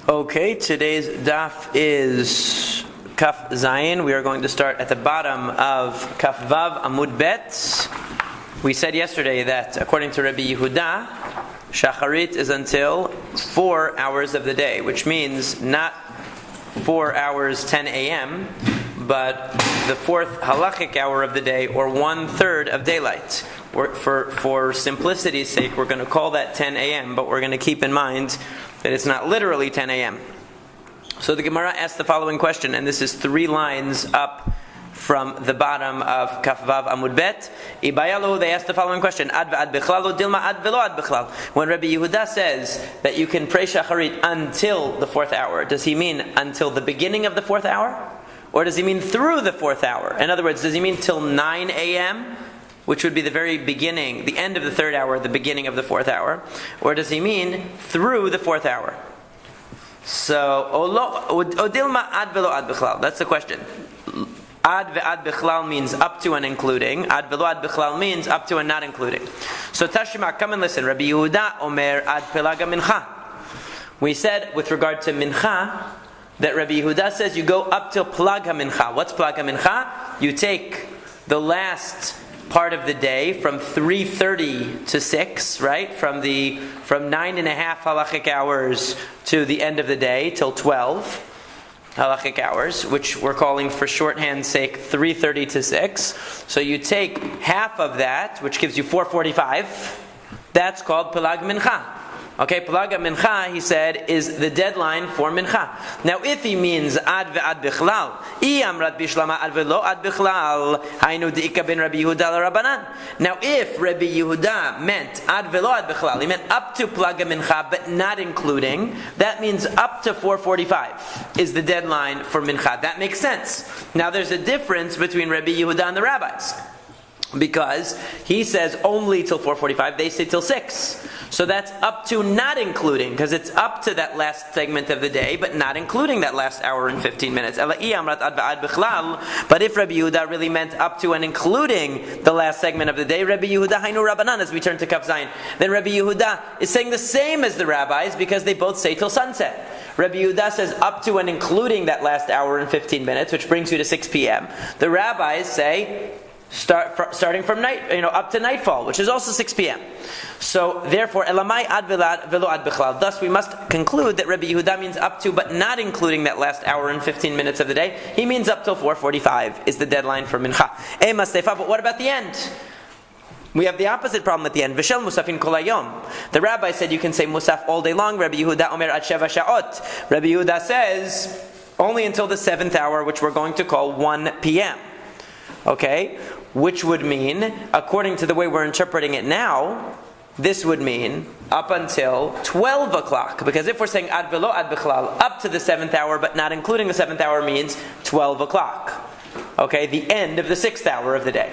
Okay, today's daf is Kaf Zayin. We are going to start at the bottom of Kaf Vav Amud Bet. We said yesterday that according to Rabbi Yehuda, Shacharit is until 4 hours of the day, which means not 4 hours 10 a.m., but the fourth halachic hour of the day, or 1/3 of daylight. For simplicity's sake, we're going to call that 10 a.m., but we're going to keep in mind that it's not literally 10 a.m. So the Gemara asked the following question, and this is 3 lines up from the bottom of Kaf Vav Amud Bet. Ibayalu, they asked the following question: Ad ve'ad bichlal, dilma ad velo ad bichlal. When Rabbi Yehuda says that you can pray Shacharit until the 4th hour, does he mean until the beginning of the 4th hour? Or does he mean through the 4th hour? In other words, does he mean till 9 a.m., which would be the very beginning, the end of the 3rd hour, the beginning of the 4th hour? Or does he mean through the 4th hour? So, odilma ad velo ad bichlal. That's the question. Ad ve'ad bichlal means up to and including. Ad velo ad bichlal means up to and not including. So Tashima, come and listen. Rabbi Yehuda omer ad pelaga mincha. We said with regard to mincha that Rabbi Yehuda says you go up till plag ha-mincha. What's plag ha-mincha? You take the last part of the day from 3:30 to 6, right? From 9.5 halachic hours to the end of the day till 12 halachic hours, which we're calling for shorthand's sake 3:30 to 6. So you take half of that, which gives you 4:45. That's called pelag mincha. Okay, Pelag Mincha, he said, is the deadline for Mincha. Now, if he means Ad ve'ad bichlal, I amrat bishlama ad velo ad bichlal, hainu de'ika ben Rabbi Yehuda l'Rabanan. Now, if Rabbi Yehuda meant Ad velo ad bichlal, he meant up to Pelag Mincha, but not including, that means up to 4:45 is the deadline for Mincha. That makes sense. Now, there's a difference between Rabbi Yehuda and the rabbis, because he says only till 4:45, they say till 6. So that's up to not including, because it's up to that last segment of the day, but not including that last hour and 15 minutes. But if Rabbi Yehuda really meant up to and including the last segment of the day, Rabbi Yehuda hainu Rabbanan, as we turn to Kaf Zayin, then Rabbi Yehuda is saying the same as the rabbis, because they both say till sunset. Rabbi Yehuda says up to and including that last hour and 15 minutes, which brings you to 6 p.m. The rabbis say starting from night, up to nightfall, which is also 6 p.m. So therefore, elamai ad velo ad bichlal. Thus, we must conclude that Rabbi Yehuda means up to, but not including that last hour and 15 minutes of the day. He means up till 4:45 is the deadline for mincha. But what about the end? We have the opposite problem at the end. V'shel musafin kol hayom. The rabbi said you can say musaf all day long. Rabbi Yehuda omer ad sheva sha'ot. Rabbi Yehuda says only until the 7th hour, which we're going to call 1 p.m. Okay? Which would mean, according to the way we're interpreting it now, this would mean up until 12 o'clock. Because if we're saying ad velo ad bichlal, up to the 7th hour, but not including the 7th hour, means 12 o'clock. Okay, the end of the 6th hour of the day.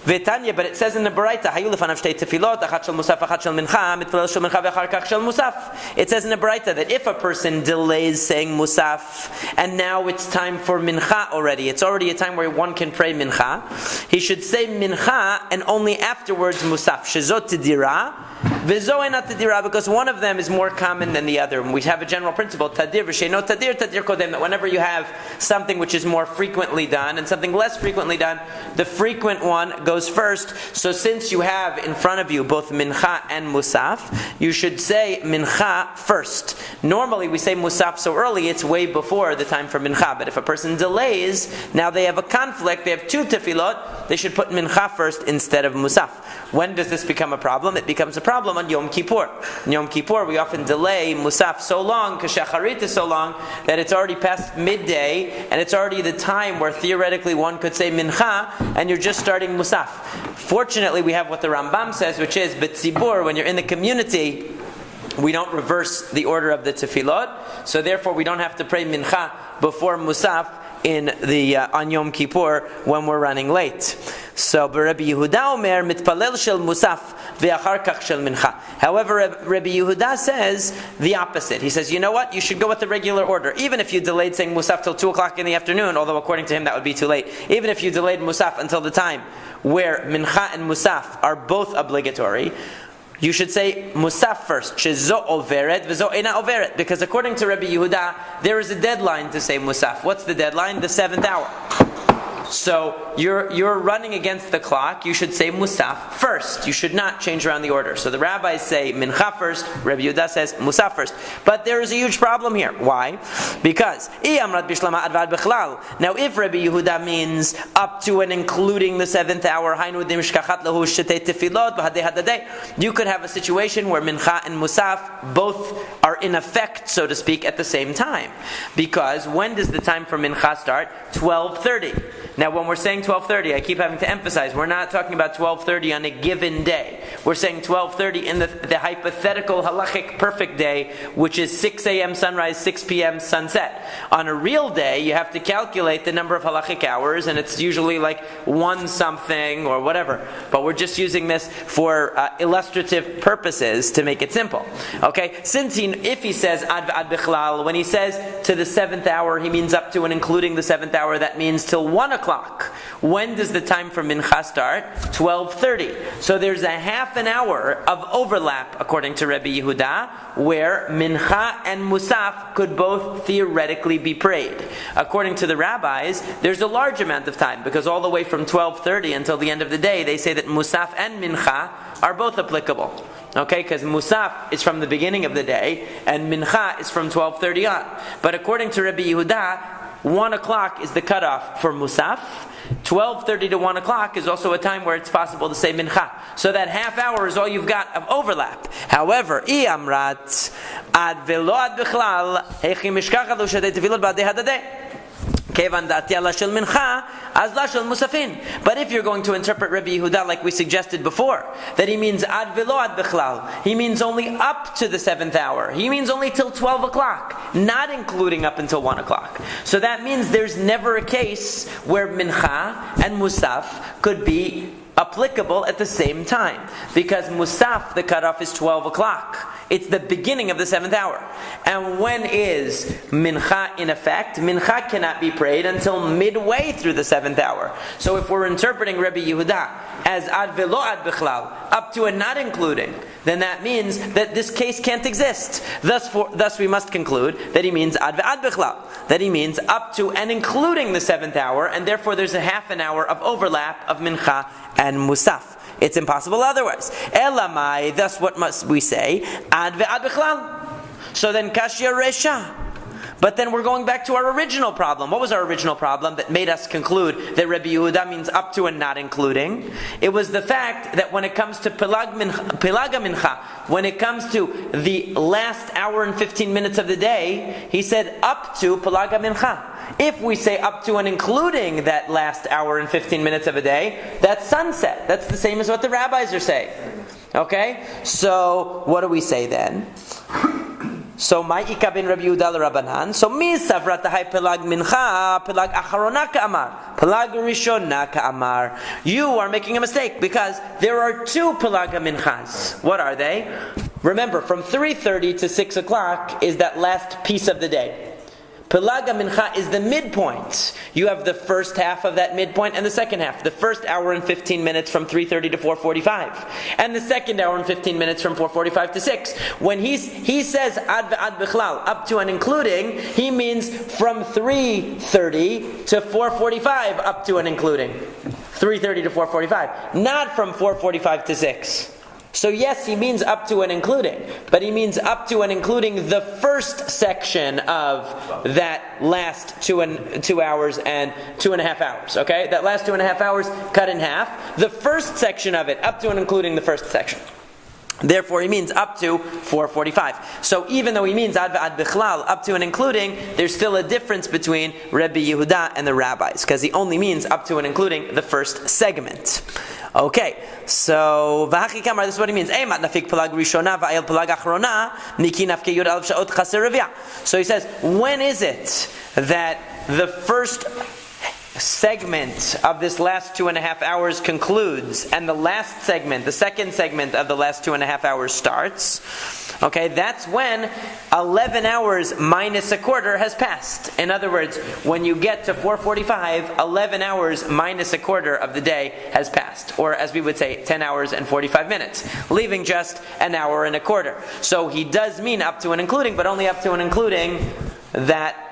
V'tanya, but it says in the Baraita, hayu lefanav shtei tefilot, achat shel musaf, achat shel mincha, mitpalel shel mincha ve'achar kach shel musaf. It says in the Baraita that if a person delays saying musaf, and now it's time for mincha already, it's already a time where one can pray mincha, he should say mincha and only afterwards musaf. Shezot tidira, v'zo enat tidira, because one of them is more common than the other. We have a general principle, tadir v'sheino tadir, tadir kodem, that whenever you have something which is more frequently done and something less frequently done, the frequent one goes first. So since you have in front of you both mincha and musaf, you should say mincha first. Normally we say musaf so early, it's way before the time for mincha. But if a person delays, now they have a conflict, they have 2 tefillot, they should put mincha first instead of musaf. When does this become a problem? It becomes a problem on Yom Kippur. On Yom Kippur we often delay musaf so long, because Shacharit is so long, that it's already past midday, and it's already the time where theoretically one could say mincha, and you're just starting musaf. Fortunately, we have what the Rambam says, which is b'tzibur, when you're in the community, we don't reverse the order of the tefillot, so therefore we don't have to pray mincha before musaf in the on Yom Kippur when we're running late. So, Rabbi Yehuda omer mitpalel shel musaf ve'achar kach shel mincha. However, Rabbi Yehuda says the opposite. He says, you know what? You should go with the regular order. Even if you delayed saying musaf till 2 o'clock in the afternoon, although according to him that would be too late. Even if you delayed musaf until the time where mincha and musaf are both obligatory, you should say Musaf first. Shezo overet v'zo eina overet. Because according to Rabbi Yehuda, there is a deadline to say Musaf. What's the deadline? The 7th hour. So you're running against the clock. You should say Musaf first. You should not change around the order. So the rabbis say Mincha first. Rabbi Yehuda says Musaf first. But there is a huge problem here. Why? Because now if Rabbi Yehuda means up to and including the 7th hour, you could have a situation where Mincha and Musaf both are in effect, so to speak, at the same time. Because when does the time for Mincha start? 12:30. Now when we're saying 12:30, I keep having to emphasize, we're not talking about 12:30 on a given day. We're saying 12:30 in the hypothetical halachic perfect day, which is 6 a.m. sunrise, 6 p.m. sunset. On a real day, you have to calculate the number of halachic hours, and it's usually like 1 something or whatever. But we're just using this for illustrative purposes to make it simple. Okay? If he says ad bichlal, when he says to the 7th hour, he means up to and including the 7th hour, that means till 1 o'clock. When does the time for Mincha start? 12:30. So there's a half an hour of overlap, according to Rabbi Yehuda, where Mincha and Musaf could both theoretically be prayed. According to the rabbis, there's a large amount of time, because all the way from 12:30 until the end of the day, they say that Musaf and Mincha are both applicable. Okay, because Musaf is from the beginning of the day, and Mincha is from 12:30 on. But according to Rabbi Yehuda, 1 o'clock is the cutoff for Musaf. 12:30 to 1 o'clock is also a time where it's possible to say Mincha. So that half hour is all you've got of overlap. However, I amrat ad velo ad bichlal hechi mishkacha lo shadei tefilot ba'adei hadadeh. But if you're going to interpret Rabbi Yehuda like we suggested before, that he means ad velo ad bichlal, he means only up to the 7th hour. He means only till 12 o'clock, not including up until 1 o'clock. So that means there's never a case where Mincha and Musaf could be applicable at the same time. Because Musaf, the cutoff is 12 o'clock. It's the beginning of the 7th hour. And when is Mincha in effect? Mincha cannot be prayed until midway through the 7th hour. So if we're interpreting Rabbi Yehuda as ad velo ad bichlal, up to and not including, then that means that this case can't exist. Thus we must conclude that he means ad ve'ad bichlal, that he means up to and including the 7th hour, and therefore there's a half an hour of overlap of Mincha and Musaf. It's impossible otherwise. Elamai, thus what must we say? Ad ve'ad bichlal. So then kashya resha. But then we're going back to our original problem. What was our original problem that made us conclude that Rabbi Yehuda means up to and not including? It was the fact that when it comes to Pilaga Mincha, when it comes to the last hour and 15 minutes of the day, he said up to Pilaga Mincha. If we say up to and including that last hour and 15 minutes of a day, that's sunset. That's the same as what the rabbis are saying. Okay? So, what do we say then? So, Ma'ika bin Rabbi Yehuda l'Rabbanan. So, mi savrat hai pelag mincha, pelag acharona ka'amar, pelag rishona ka'amar. You are making a mistake because there are 2 pelag minchas. What are they? Remember, from 3:30 to 6 o'clock is that last piece of the day. Pelaga Mincha is the midpoint. You have the first half of that midpoint and the second half. The first hour and 15 minutes from 3:30 to 4:45. And the second hour and 15 minutes from 4:45 to 6. When he says ad bichlal, up to and including, he means from 3:30 to 4:45 up to and including. 3:30 to 4:45. Not from 4:45 to 6. So yes, he means up to and including, but he means up to and including the first section of that last 2 hours and 2.5 hours. Okay, that last 2.5 hours cut in half. The first section of it, up to and including the first section. Therefore, he means up to 4:45. So even though he means ad bichlal, up to and including, there's still a difference between Rabbi Yehuda and the rabbis, because he only means up to and including the first segment. Okay, so v'hachi kamar, this is what he means. So he says, when is it that the first segment of this last 2.5 hours concludes, and the last segment, the second segment of the last 2.5 hours starts, okay, that's when 11 hours minus a quarter has passed. In other words, when you get to 4:45, 11 hours minus a quarter of the day has passed. Or as we would say, 10 hours and 45 minutes, leaving just an hour and a quarter. So he does mean up to and including, but only up to and including that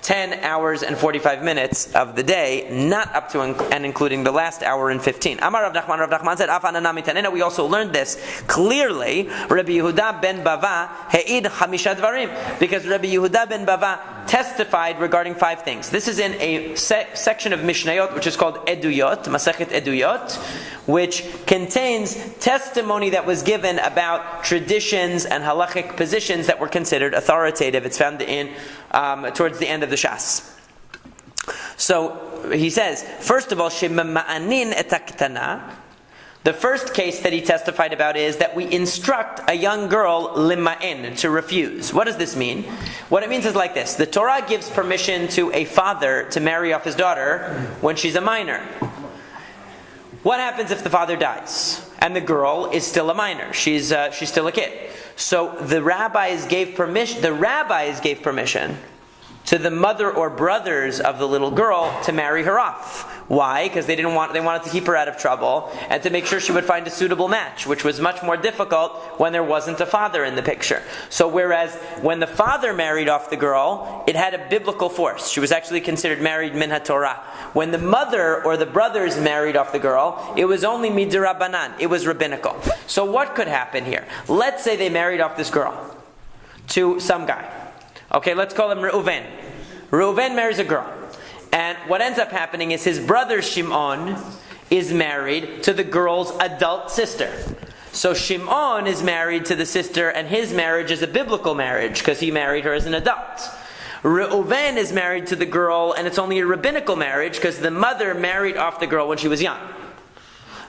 10 hours and 45 minutes of the day, not up to and including the last hour and 15. Amar Rav Nachman said, we also learned this clearly. Rabbi Yehuda ben Bava he'id chamisha dvarim, because Rabbi Yehuda ben Bava testified regarding 5 things. This is in a section of Mishnayot which is called Eduyot, Masekhet Eduyot, which contains testimony that was given about traditions and halachic positions that were considered authoritative. It's found in towards the end of the Shas. So he says, first of all, shema'anin et haktana. The first case that he testified about is that we instruct a young girl lima'in, to refuse. What does this mean? What it means is like this. The Torah gives permission to a father to marry off his daughter when she's a minor. What happens if the father dies and the girl is still a minor? She's still a kid. So the rabbis gave permission to the mother or brothers of the little girl to marry her off. Why? Because they wanted to keep her out of trouble and to make sure she would find a suitable match, which was much more difficult when there wasn't a father in the picture. So whereas when the father married off the girl, it had a biblical force. She was actually considered married min haTorah. When the mother or the brothers married off the girl, it was only midrabanan. It was rabbinical. So what could happen here? Let's say they married off this girl to some guy. Okay, let's call him Reuven. Reuven marries a girl. And what ends up happening is his brother Shimon is married to the girl's adult sister. So Shimon is married to the sister, and his marriage is a biblical marriage because he married her as an adult. Reuven is married to the girl, and it's only a rabbinical marriage because the mother married off the girl when she was young.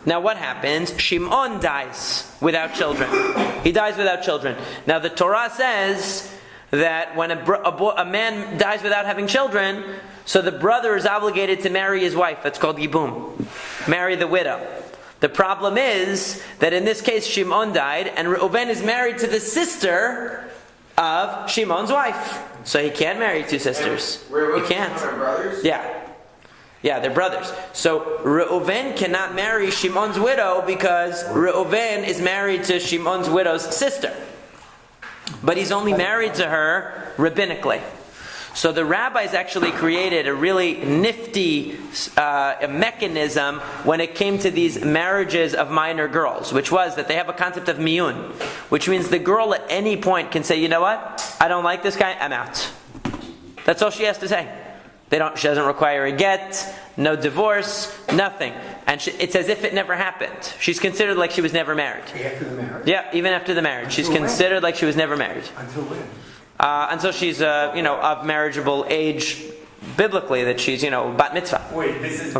Now what happens? Shimon dies without children. He dies without children. Now the Torah says that when a man dies without having children, so the brother is obligated to marry his wife. That's called yibum. Marry the widow. The problem is that in this case Shimon died, and Reuven is married to the sister of Shimon's wife. So he can't marry 2 sisters. He can't. Brothers? Yeah, they're brothers. So Reuven cannot marry Shimon's widow because Reuven is married to Shimon's widow's sister. But he's only married to her rabbinically. So the rabbis actually created a really nifty mechanism when it came to these marriages of minor girls, which was that they have a concept of miyun, which means the girl at any point can say, you know what, I don't like this guy, I'm out. That's all she has to say. She doesn't require a get, no divorce, nothing. And it's as if it never happened. She's considered like she was never married. After the marriage? Yeah, even after the marriage. She's considered like she was never married. Until when? Until she's, of marriageable age, biblically, that she's, bat mitzvah. Wait, this is the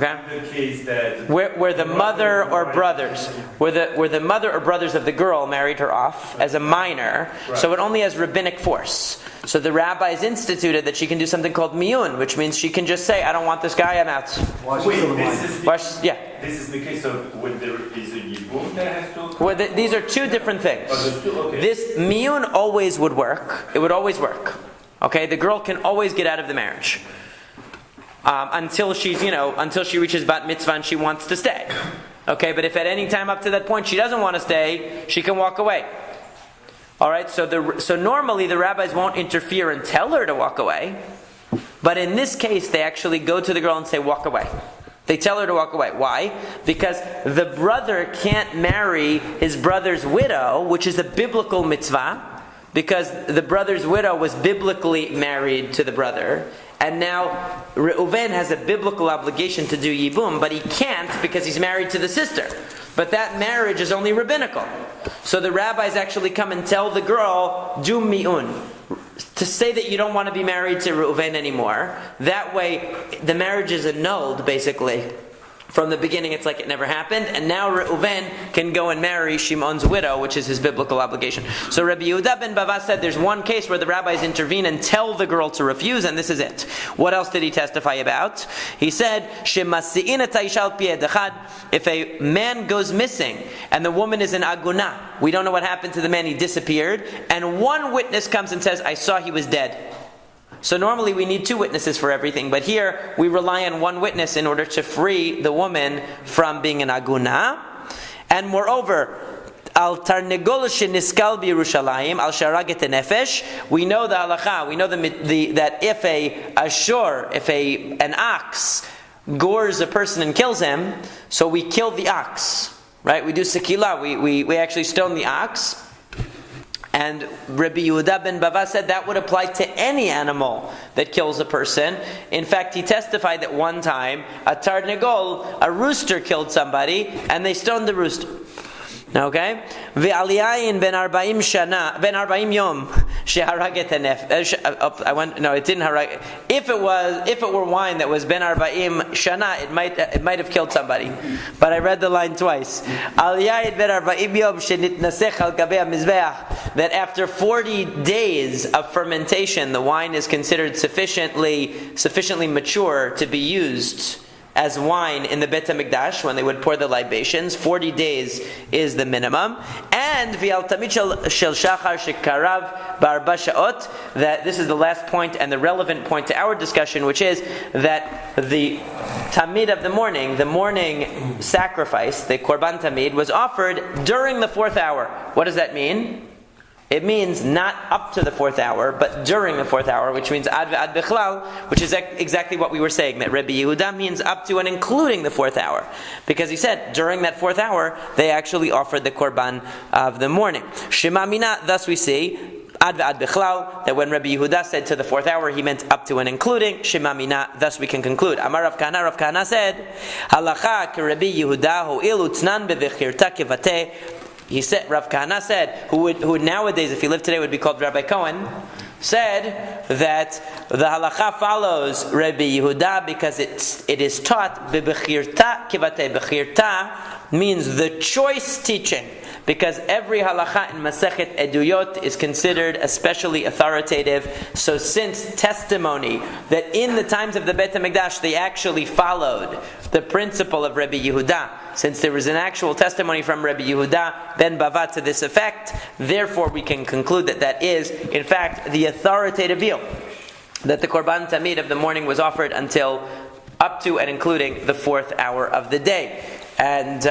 case that where the mother or brothers, where the mother or brothers of the girl married her off as a minor, so it only has rabbinic force. So the rabbis instituted that she can do something called miyun, which means she can just say, I don't want this guy, I'm out. This is the case of when there is a yibum that has to occur? Well, these are 2 different things. Okay. This miyun always would work. It would always work. Okay, the girl can always get out of the marriage. Until she reaches bat mitzvah and she wants to stay. Okay, but if at any time up to that point she doesn't want to stay, she can walk away. Alright, so normally the rabbis won't interfere and tell her to walk away. But in this case, they actually go to the girl and say, walk away. They tell her to walk away. Why? Because the brother can't marry his brother's widow, which is a biblical mitzvah, because the brother's widow was biblically married to the brother. And now Reuven has a biblical obligation to do yibum, but he can't because he's married to the sister. But that marriage is only rabbinical. So the rabbis actually come and tell the girl, do mi'un. To say that you don't want to be married to Reuven anymore. That way, the marriage is annulled, basically. From the beginning, it's like it never happened, and now Reuven can go and marry Shimon's widow, which is his biblical obligation. So Rabbi Yehuda ben Bava said there's one case where the rabbis intervene and tell the girl to refuse, and this is it. What else did he testify about? He said, if a man goes missing and the woman is an aguna, we don't know what happened to the man, he disappeared, and one witness comes and says, I saw he was dead. So normally we need two witnesses for everything, but here we rely on one witness in order to free the woman from being an aguna. And moreover, al tarnegol sheniskal b'Yerushalayim al sharaget nefesh. We know the halacha. We know that if an ox gores a person and kills him, so we kill the ox, right? We do sekila. We actually stone the ox. And Rabbi Yehuda ben Bava said that would apply to any animal that kills a person. In fact, he testified that one time, a tarnegol, a rooster, killed somebody, and they stoned the rooster. Okay? Ve'aliyayin ben 40 yom sheharaget hanef. No, it didn't harag. If it were wine that was ben 40 shana, it might have killed somebody. But I read the line twice. Aliyayin ben 40 yom shenitnasech al gabei hamizbeach. That after 40 days of fermentation, the wine is considered sufficiently mature to be used as wine in the Beit HaMikdash when they would pour the libations. 40 days is the minimum. And V'al Tamid Shel Shachar Shekarav B'arba Sha'ot, that this is the last point and the relevant point to our discussion, which is that the Tamid of the morning sacrifice, the Korban Tamid, was offered during the 4th hour. What does that mean? It means not up to the 4th hour, but during the 4th hour, which means ad ve'ad bechlal, which is exactly what we were saying, that Rabbi Yehuda means up to and including the 4th hour. Because he said, during that 4th hour, they actually offered the korban of the morning. Shema mina, thus we see, ad ve'ad bechlal, that when Rabbi Yehuda said to the 4th hour, he meant up to and including. Shema mina, thus we can conclude. Amar Rav Kahana said, halacha ke Rabbi Yehuda ho'ilu tnan bevechirta kevateh. He said, Rav Kahana said, who would nowadays, if he lived today, would be called Rabbi Cohen, said that the halacha follows Rabbi Yehuda because it is taught bebechirta kivate. Bechirta means the choice teaching, because every halacha in Masekhet Eduyot is considered especially authoritative. So since testimony that in the times of the Beit HaMikdash they actually followed the principle of Rabbi Yehuda, since there was an actual testimony from Rabbi Yehuda ben Bava to this effect, therefore we can conclude that is, in fact, the authoritative view, that the Korban Tamid of the morning was offered until up to and including the 4th hour of the day. And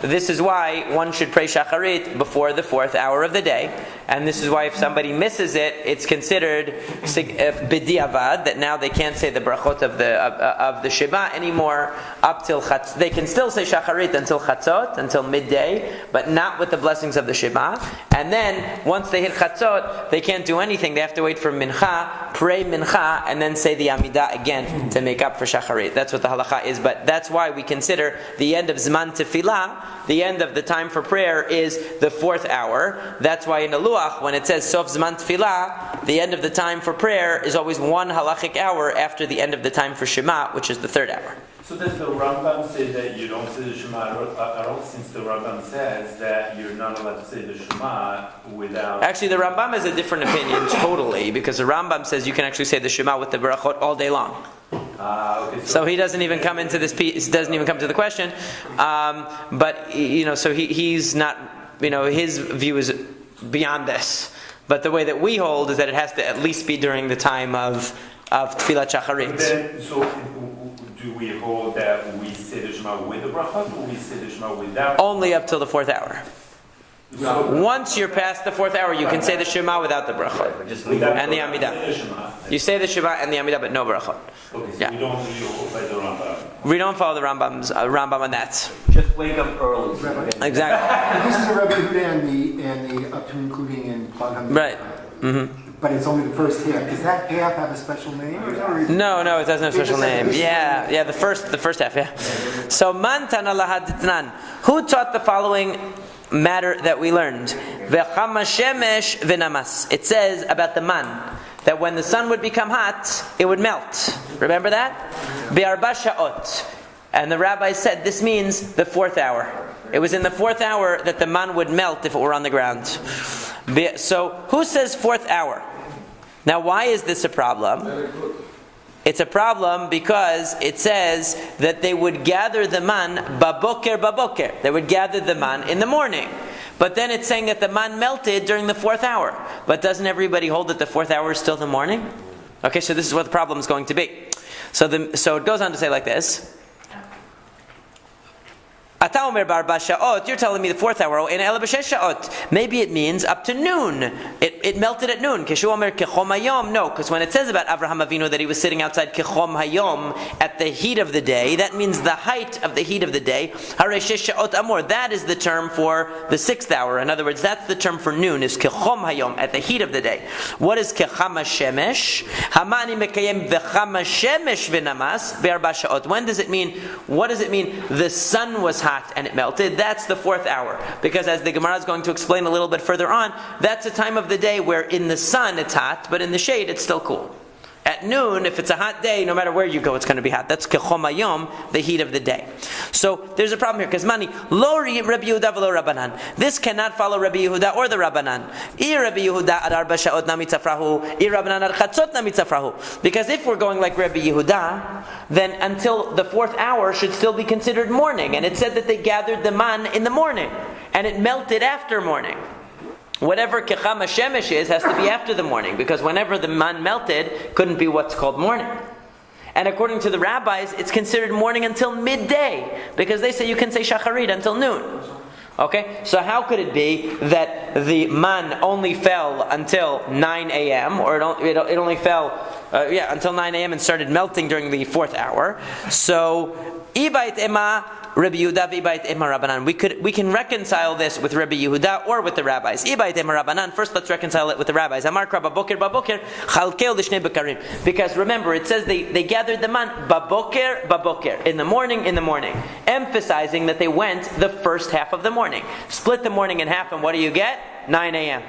this is why one should pray shacharit before the 4th hour of the day. And this is why if somebody misses it, it's considered b'diavad, that now they can't say the brachot of the Shema anymore up till Chatzot. They can still say shacharit until Chatzot, until midday, but not with the blessings of the Shema. And then once they hit Chatzot, they can't do anything. They have to wait for mincha, pray mincha, and then say the Amidah again to make up for shacharit. That's what the halacha is. But that's why we consider the end of Zman Tefillah, the end of the time for prayer, is the 4th hour. That's why in the Luach, when it says Sof Zman Tefillah, the end of the time for prayer is always one halachic hour after the end of the time for Shema, which is the 3rd hour. So does the Rambam say that you don't say the Shema at all, since the Rambam says that you're not allowed to say the Shema without... Actually, the Rambam has a different opinion totally, because the Rambam says you can actually say the Shema with the Berachot all day long. Okay, so he doesn't even come into this piece, doesn't even come to the question. But so he's not, his view is beyond this. But the way that we hold is that it has to at least be during the time of Tfilat Shacharit. So do we hold that we say the Shema with the brachot, or we say the Shema without? Only up till the 4th hour. Once you're past the 4th hour, you can say the Shema without the brachot and the Amidah. You say the Shema and the Amidah, but no brachot. Okay, so we don't follow the Rambam. We don't follow the Rambam on that. Just wake up early. Exactly. This is a Rabbi Yehuda and the up to including in Plug Hamid. Right. Mm-hmm. But it's only the first half. Does that half have a special name? No, it doesn't have a special name. Yeah, the first half, yeah. So man tana lahaditnan. Who taught the following matter that we learned? V'chama shemesh v'namas. It says about the man that when the sun would become hot, it would melt. Remember that? B'arba sha'ot. And the rabbis said this means the 4th hour. It was in the 4th hour that the man would melt if it were on the ground. So who says 4th hour? Now why is this a problem? It's a problem because it says that they would gather the man baboker. They would gather the man in the morning. But then it's saying that the man melted during the 4th hour. But doesn't everybody hold that the 4th hour is still the morning? Okay, so this is what the problem is going to be. So it goes on to say like this. You're telling me the 4th hour. Maybe it means up to noon. It melted at noon. No, because when it says about Avraham Avinu that he was sitting outside Kechom Hayom at the heat of the day, that means the height of the heat of the day. That is the term for the 6th hour. In other words, that's the term for noon, is Kechom Hayom, at the heat of the day. What is Kechama Shemesh? Hamani Mekayem Vechama Shemesh V'namas Be'arba Sha'ot. When does it mean? What does it mean? The sun was hot and it melted. That's the 4th hour. Because as the Gemara is going to explain a little bit further on, that's a time of the day where in the sun it's hot, but in the shade it's still cool. At noon, if it's a hot day, no matter where you go, it's going to be hot. That's kechom hayom, the heat of the day. So there's a problem here, because mani lo Rabbi Yehuda v'lo Rabbanan. This cannot follow Rabbi Yehuda or the Rabbanan. Rabbi Yehuda ad arba sha'ot namitzafrahu, Rabbanan ad chatzot namitzafrahu. Because if we're going like Rabbi Yehuda, then until the 4th hour should still be considered morning. And it said that they gathered the man in the morning, and it melted after morning. Whatever kechama shemesh is has to be after the morning, because whenever the man melted, couldn't be what's called morning. And according to the rabbis, it's considered morning until midday, because they say you can say shacharit until noon. Okay, so how could it be that the man only fell until 9 a.m. or it only fell until 9 a.m. and started melting during the 4th hour? So ibait ema Rabbi Yehuda v'ibait ema Rabbanan. We can reconcile this with Rabbi Yehuda or with the rabbis. Ibait ema Rabbanan. First, let's reconcile it with the rabbis. Amar kra baboker chalkel d'shnei bekarim. Because remember, it says they gathered the man baboker in the morning, emphasizing that they went the first half of the morning. Split the morning in half, and what do you get? 9 a.m.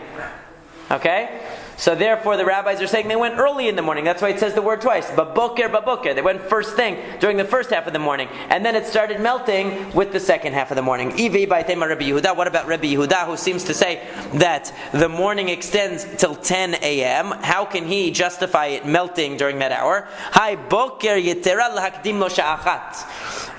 Okay? So therefore the rabbis are saying they went early in the morning. That's why it says the word twice. Baboker. They went first thing during the first half of the morning. And then it started melting with the second half of the morning. What about Rabbi Yehuda, who seems to say that the morning extends till 10 a.m.? How can he justify it melting during that hour?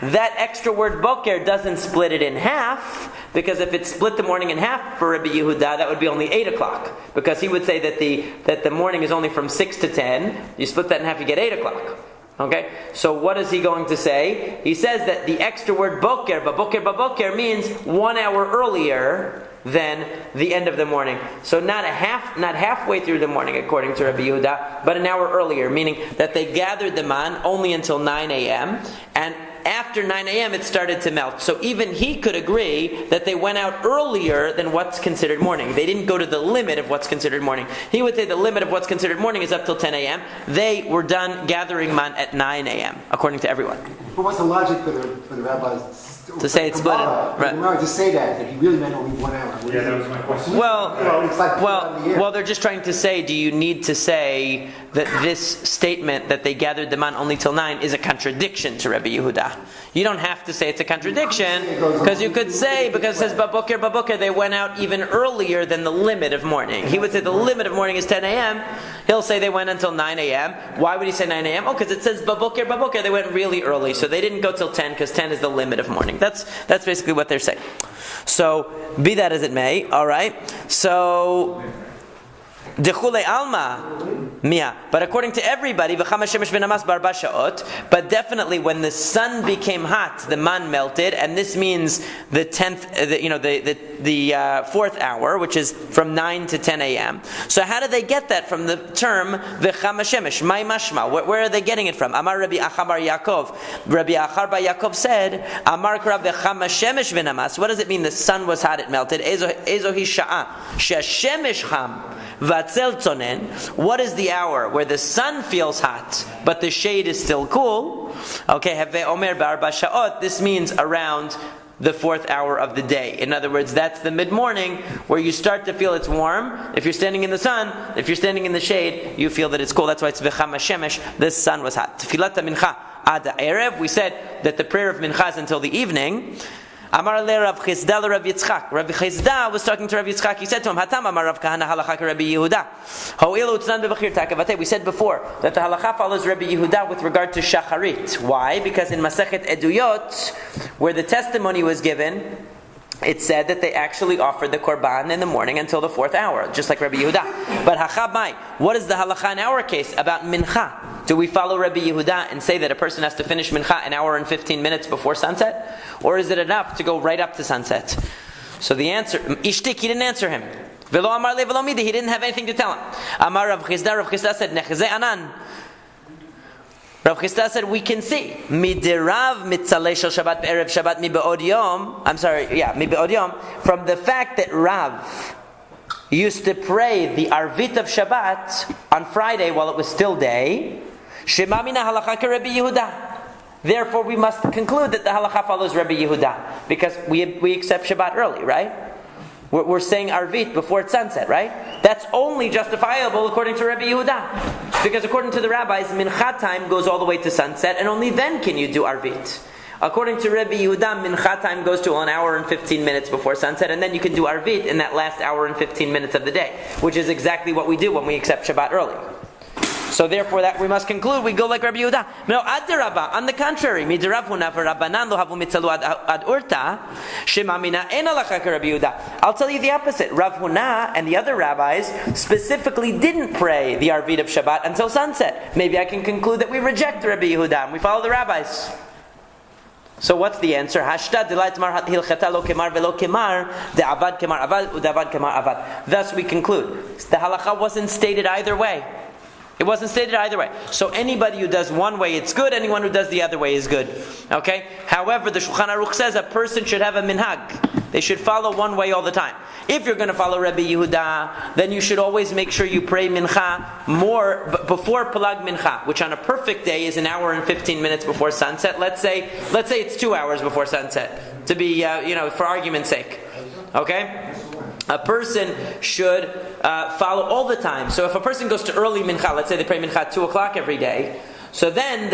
That extra word boker doesn't split it in half, because if it split the morning in half for Rabbi Yehuda, that would be only 8 o'clock. Because he would say that the morning is only from 6 to 10. You split that in half, you get 8 o'clock. Okay? So what is he going to say? He says that the extra word baboker means 1 hour earlier than the end of the morning. So not halfway through the morning, according to Rabbi Yehuda, but an hour earlier, meaning that they gathered the man only until 9 a.m. and after 9 a.m. it started to melt. So even he could agree that they went out earlier than what's considered morning. They didn't go to the limit of what's considered morning. He would say the limit of what's considered morning is up till 10 a.m. They were done gathering man at 9 a.m., according to everyone. But what's the logic for the rabbis to say it's split? Right. To say that he really meant only 1 hour. Yeah, that was my question. Well, they're just trying to say, do you need to say that this statement that they gathered the man only till 9 is a contradiction to Rabbi Yehuda? You don't have to say it's a contradiction, because you could say, because it says baboker, they went out even earlier than the limit of morning. He would say the limit of morning is 10 a.m. He'll say they went until 9 a.m. Why would he say 9 a.m.? Oh, because it says baboker, they went really early, so they didn't go till 10, because 10 is the limit of morning. That's basically what they're saying. So, be that as it may, alright? So, Dechule alma, mia. But according to everybody, but definitely when the sun became hot, the man melted, and this means the 10th, the 4th hour, which is from 9 to 10 a.m. So how do they get that from the term v'chama shemesh? Mai mashma. Where are they getting it from? Amar Rabbi Achar bar Yaakov. Rabbi Achar bar Yaakov said, Amar kra v'chama shemesh v'namas. What does it mean? The sun was hot, it melted. Ezo hi sha'a she'ashemesh cham. What is the hour where the sun feels hot but the shade is still cool? Okay, this means around the 4th hour of the day. In other words, that's the mid-morning where you start to feel it's warm. If you're standing in the sun, if you're standing in the shade, you feel that it's cool. That's why it's v'chama shemesh, the sun was hot. Tefillat mincha ad erev. We said that the prayer of mincha is until the evening. Amar le Rav Chisda le Rav Yitzchak. Rav Chisda was talking to Rav Yitzchak. He said to him, Hatam Amar Rav Kahana halacha Rabbi Yehuda. Ho'ilu tznan bevachir takavate. We said before that the halacha follows Rabbi Yehuda with regard to shacharit. Why? Because in Masekhet Eduyot, where the testimony was given, it said that they actually offered the korban in the morning until the 4th hour, just like Rabbi Yehuda. But hachabmai, what is the halacha in our case about mincha? Do we follow Rabbi Yehuda and say that a person has to finish mincha an hour and 15 minutes before sunset? Or is it enough to go right up to sunset? So the answer, Ishtik, he didn't answer him. Velo amar le velo midi, he didn't have anything to tell him. Amar Rav Chisda said, Nechze anan. Rav Chisda said, we can see. Midirav mitzalei shel Shabbat be'erev Shabbat mi be'od yom. Mi be'od yom. From the fact that Rav used to pray the Arvit of Shabbat on Friday while it was still day. Shema mina halacha ke Rabbi Yehuda. Therefore, we must conclude that the halacha follows Rabbi Yehuda because we accept Shabbat early, right? We're saying Arvit before it's sunset, right? That's only justifiable according to Rabbi Yehuda. Because according to the rabbis, mincha time goes all the way to sunset, and only then can you do Arvit. According to Rabbi Yehuda, mincha time goes to an hour and 15 minutes before sunset, and then you can do Arvit in that last hour and 15 minutes of the day, which is exactly what we do when we accept Shabbat early. So therefore, that we must conclude, we go like Rabbi Yehuda. No, ad derabba, on the contrary, midirav huna v'rabbanan lo havu mitzalu ad urta, shema mina en halacha Rabbi Yehuda. I'll tell you the opposite. Rav Huna and the other rabbis specifically didn't pray the Arvit of Shabbat until sunset. Maybe I can conclude that we reject Rabbi Yehuda and we follow the rabbis. So what's the answer? Hashta delight mar hilchata lo kemar velo kemar de avad kemar avad udavad kemar avad. Thus we conclude the halacha wasn't stated either way. It wasn't stated either way. So anybody who does one way, it's good. Anyone who does the other way is good. Okay? However, the Shulchan Aruch says a person should have a minhag. They should follow one way all the time. If you're going to follow Rabbi Yehuda, then you should always make sure you pray mincha more before Palag mincha, which on a perfect day is an hour and 15 minutes before sunset. Let's say it's 2 hours before sunset, to be for argument's sake. Okay? A person should follow all the time. So if a person goes to early mincha, let's say they pray mincha at 2 o'clock every day, so then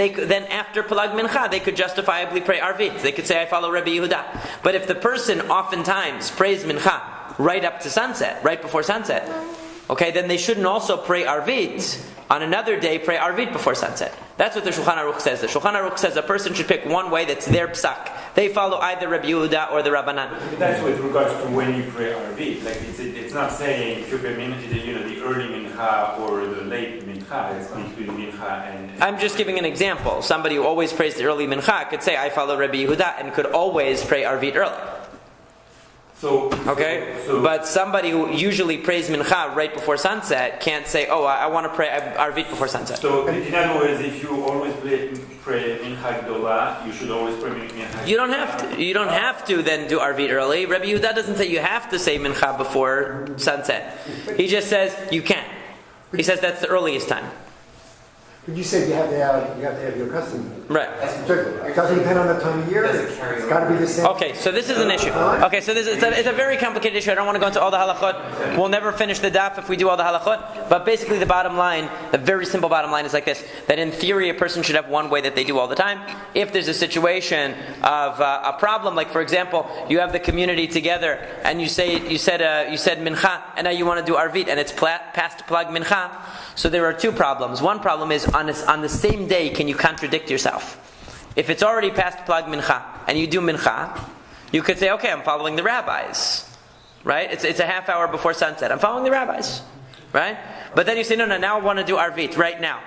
after Palag mincha, they could justifiably pray Arvit. They could say, I follow Rabbi Yehuda. But if the person oftentimes prays mincha right up to sunset, right before sunset, okay, then they shouldn't also pray Arvit on another day, pray Arvit before sunset. That's what the Shulchan Aruch says. The Shulchan Aruch says a person should pick one way that's their psak. They follow either Rabbi Yehuda or the Rabbanan. That's with regards to when you pray Arvit. Like it's not saying if you pray the early mincha or the late mincha. It's between mincha and. I'm just giving an example. Somebody who always prays the early mincha could say, I follow Rabbi Yehuda, and could always pray Arvit early. But somebody who usually prays mincha right before sunset can't say, I want to pray Arvit before sunset. So in other words, if you always pray mincha gdola, you should always pray mincha. You don't have to. You don't have to then do Arvit early. Rabbi Yehuda doesn't say you have to say mincha before sunset. He just says you can. He says that's the earliest time. But you said you have to have your custom. Right. It doesn't depend on the time of year. It's got to be the same. Okay, so this is an issue. Okay, so it's a very complicated issue. I don't want to go into all the halachot. We'll never finish the daf if we do all the halachot. But basically the bottom line, the very simple bottom line is like this: that in theory a person should have one way that they do all the time. If there's a situation of a problem, like for example, you have the community together and you said mincha, and now you want to do arvit, and it's past plug mincha. So there are two problems. One problem is on the same day, can you contradict yourself? If it's already past plug mincha and you do mincha, you could say, okay, I'm following the rabbis, right? It's a half hour before sunset. I'm following the rabbis, right? But then you say, no, now I want to do arvit right now,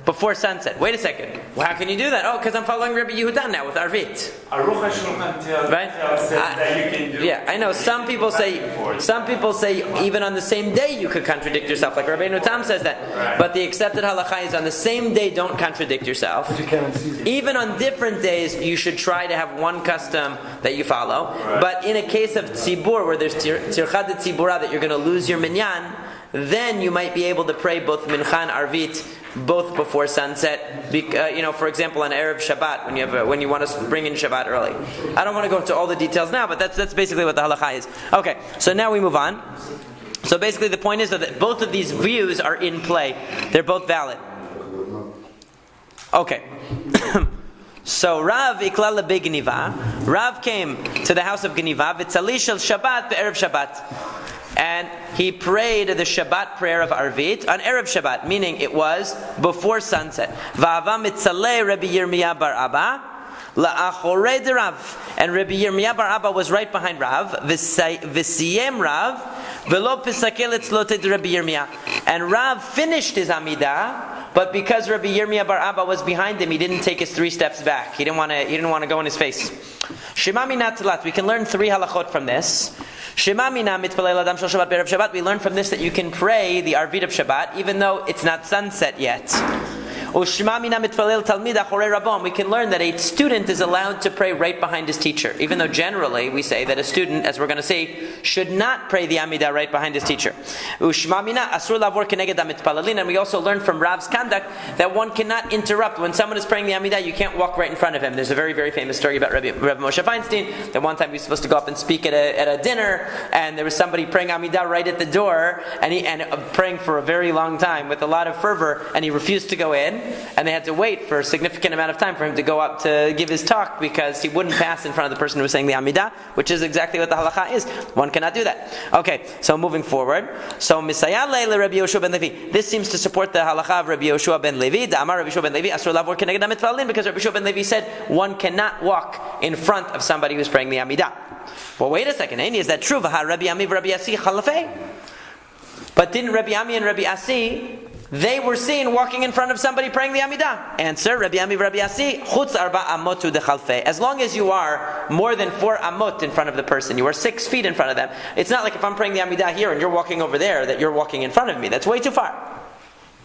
before sunset. Wait a second. Well, how can you do that? Oh, because I'm following Rabbi Yehuda now with arvit. Aruch HaShulchan tells that you can do. Yeah, I know. Some people say even on the same day you could contradict yourself. Like Rabbeinu Tam says that. Right. But the accepted halacha is on the same day don't contradict yourself. But you can't see it. Even on different days, you should try to have one custom that you follow. Right. But in a case of tzibur, where there's tirchad tzibura, that you're going to lose your minyan, then you might be able to pray both mincha and arvit both before sunset. For example, on Erev Shabbat, when you want to bring in Shabbat early. I don't want to go into all the details now, but that's basically what the halacha is. Okay, so now we move on. So basically the point is that both of these views are in play. They're both valid. Okay. So Rav ikla lebegniva. Rav came to the house of Geniva. V'tzali shel Shabbat be'erev Shabbat, and he prayed the Shabbat prayer of Arvit on erev Shabbat, meaning it was before sunset. Va'ava mitzalei Rabbi Yirmiyah bar Abba la'achorei de Rav, and Rabbi Yirmiyah bar Abba was right behind Rav. V'siyem Rav v'lo pisakel etzlo ted Rabbi Yirmiyah, and Rav finished his Amidah. But because Rabbi Yirmiyah bar Abba was behind him, he didn't take his 3 steps back. He didn't want to go in his face. Shema mina tzalat. We can learn 3 halachot from this. Shema mina mitpalel adam shel Shabbat be'erev Shabbat. We learn from this that you can pray the Arvit of Shabbat even though it's not sunset yet. Ushma mina mitpalel talmid achorei rabbo. We can learn that a student is allowed to pray right behind his teacher, even though generally we say that a student, as we're going to see, should not pray the Amidah right behind his teacher. Ushma mina asur lavor keneged hamitpalalin. And we also learn from Rav's conduct that one cannot interrupt. When someone is praying the Amidah, you can't walk right in front of him. There's a very, very famous story about Rabbi Moshe Feinstein, that one time he was supposed to go up and speak at a dinner, and there was somebody praying Amidah right at the door, and praying for a very long time with a lot of fervor, and he refused to go in. And they had to wait for a significant amount of time for him to go up to give his talk, because he wouldn't pass in front of the person who was saying the Amidah, which is exactly what the halacha is. One cannot do that. Okay, so moving forward. So Misayah Leila Rabbi Yoshua ben Levi. This seems to support the halacha of Rabbi Yoshua ben Levi. The Amar Rabbi Yoshua ben Levi Asur lavor keneged hamitpalelin, because Rabbi Yoshua ben Levi said one cannot walk in front of somebody who's praying the Amidah. Well, wait a second. Is that true? Rabbi Ami Rabbi Asi chalafei. But didn't Rabbi Ami and Rabbi Asi, they were seen walking in front of somebody praying the Amidah? Answer, Rabbi Ami, Rabbi Asi, chutz arba amot de chalfei. As long as you are more than 4 amot in front of the person, you are 6 feet in front of them. It's not like if I'm praying the Amidah here and you're walking over there, that you're walking in front of me. That's way too far.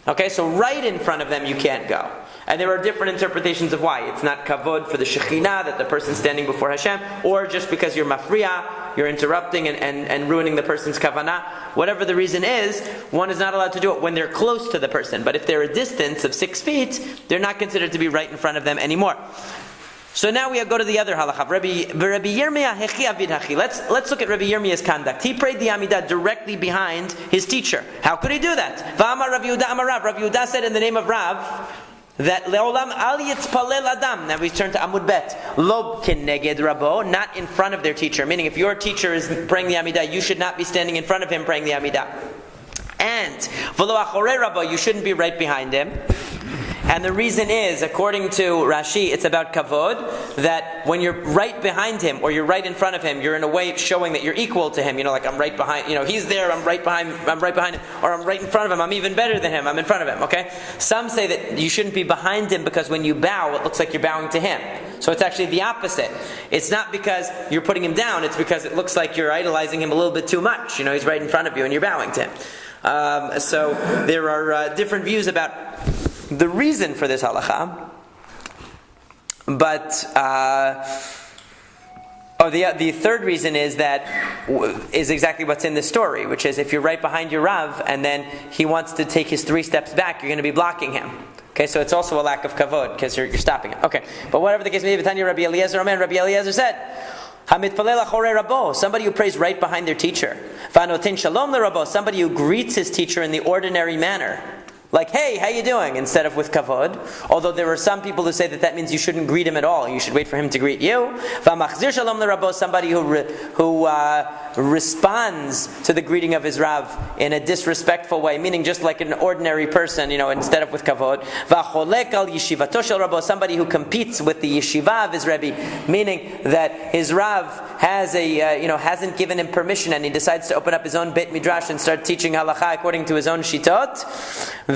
Okay, so right in front of them you can't go. And there are different interpretations of why. It's not kavod for the Shekhinah, that the person's standing before Hashem, or just because you're mafriya, you're interrupting and ruining the person's kavanah. Whatever the reason is, one is not allowed to do it when they're close to the person. But if they're a distance of 6 feet, they're not considered to be right in front of them anymore. So now we go to the other halacha. Rabbi Yirmiyah hechi avid hachi. Let's look at Rabbi Yirmiyah's conduct. He prayed the Amidah directly behind his teacher. How could he do that? V'amar Rav Yehuda amar Rav. Rav Yehuda said in the name of Rav that leolam al yitzpalel adam. Now we turn to Amud Bet. Lo keneged rabo, not in front of their teacher. Meaning, if your teacher is praying the Amidah, you should not be standing in front of him praying the Amidah. And v'lo achorei rabo, you shouldn't be right behind him. And the reason is, according to Rashi, it's about kavod, that when you're right behind him or you're right in front of him, you're in a way showing that you're equal to him. Like I'm right behind, he's there, I'm right behind him, or I'm right in front of him, I'm even better than him, I'm in front of him, okay? Some say that you shouldn't be behind him because when you bow, it looks like you're bowing to him. So it's actually the opposite. It's not because you're putting him down, it's because it looks like you're idolizing him a little bit too much. He's right in front of you and you're bowing to him. So there are different views about the reason for this halacha, but the third reason is exactly what's in the story, which is if you're right behind your Rav and then he wants to take his 3 steps back, you're going to be blocking him. Okay, so it's also a lack of kavod because you're stopping him. Okay, but whatever the case may be, Tanya Rabbi Eliezer, Rabbi Eliezer said, somebody who prays right behind their teacher. Somebody who greets his teacher in the ordinary manner. Like, hey, how you doing? Instead of with kavod. Although there are some people who say that means you shouldn't greet him at all. You should wait for him to greet you. Somebody who responds to the greeting of his Rav in a disrespectful way, meaning just like an ordinary person, instead of with kavod. Somebody who competes with the yeshiva of his Rebbe, meaning that his Rav has hasn't given him permission and he decides to open up his own Beit Midrash and start teaching halacha according to his own shitot.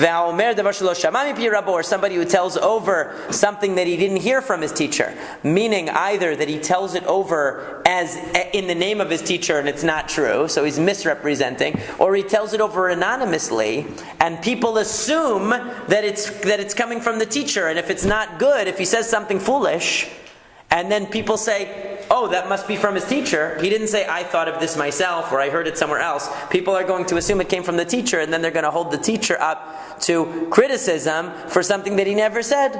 Or somebody who tells over something that he didn't hear from his teacher, meaning either that he tells it over as in the name of his teacher and it's not true, so he's misrepresenting, or he tells it over anonymously and people assume that it's coming from the teacher, and if it's not good, if he says something foolish and then people say, oh, that must be from his teacher. He didn't say, I thought of this myself, or I heard it somewhere else. People are going to assume it came from the teacher, and then they're going to hold the teacher up to criticism for something that he never said.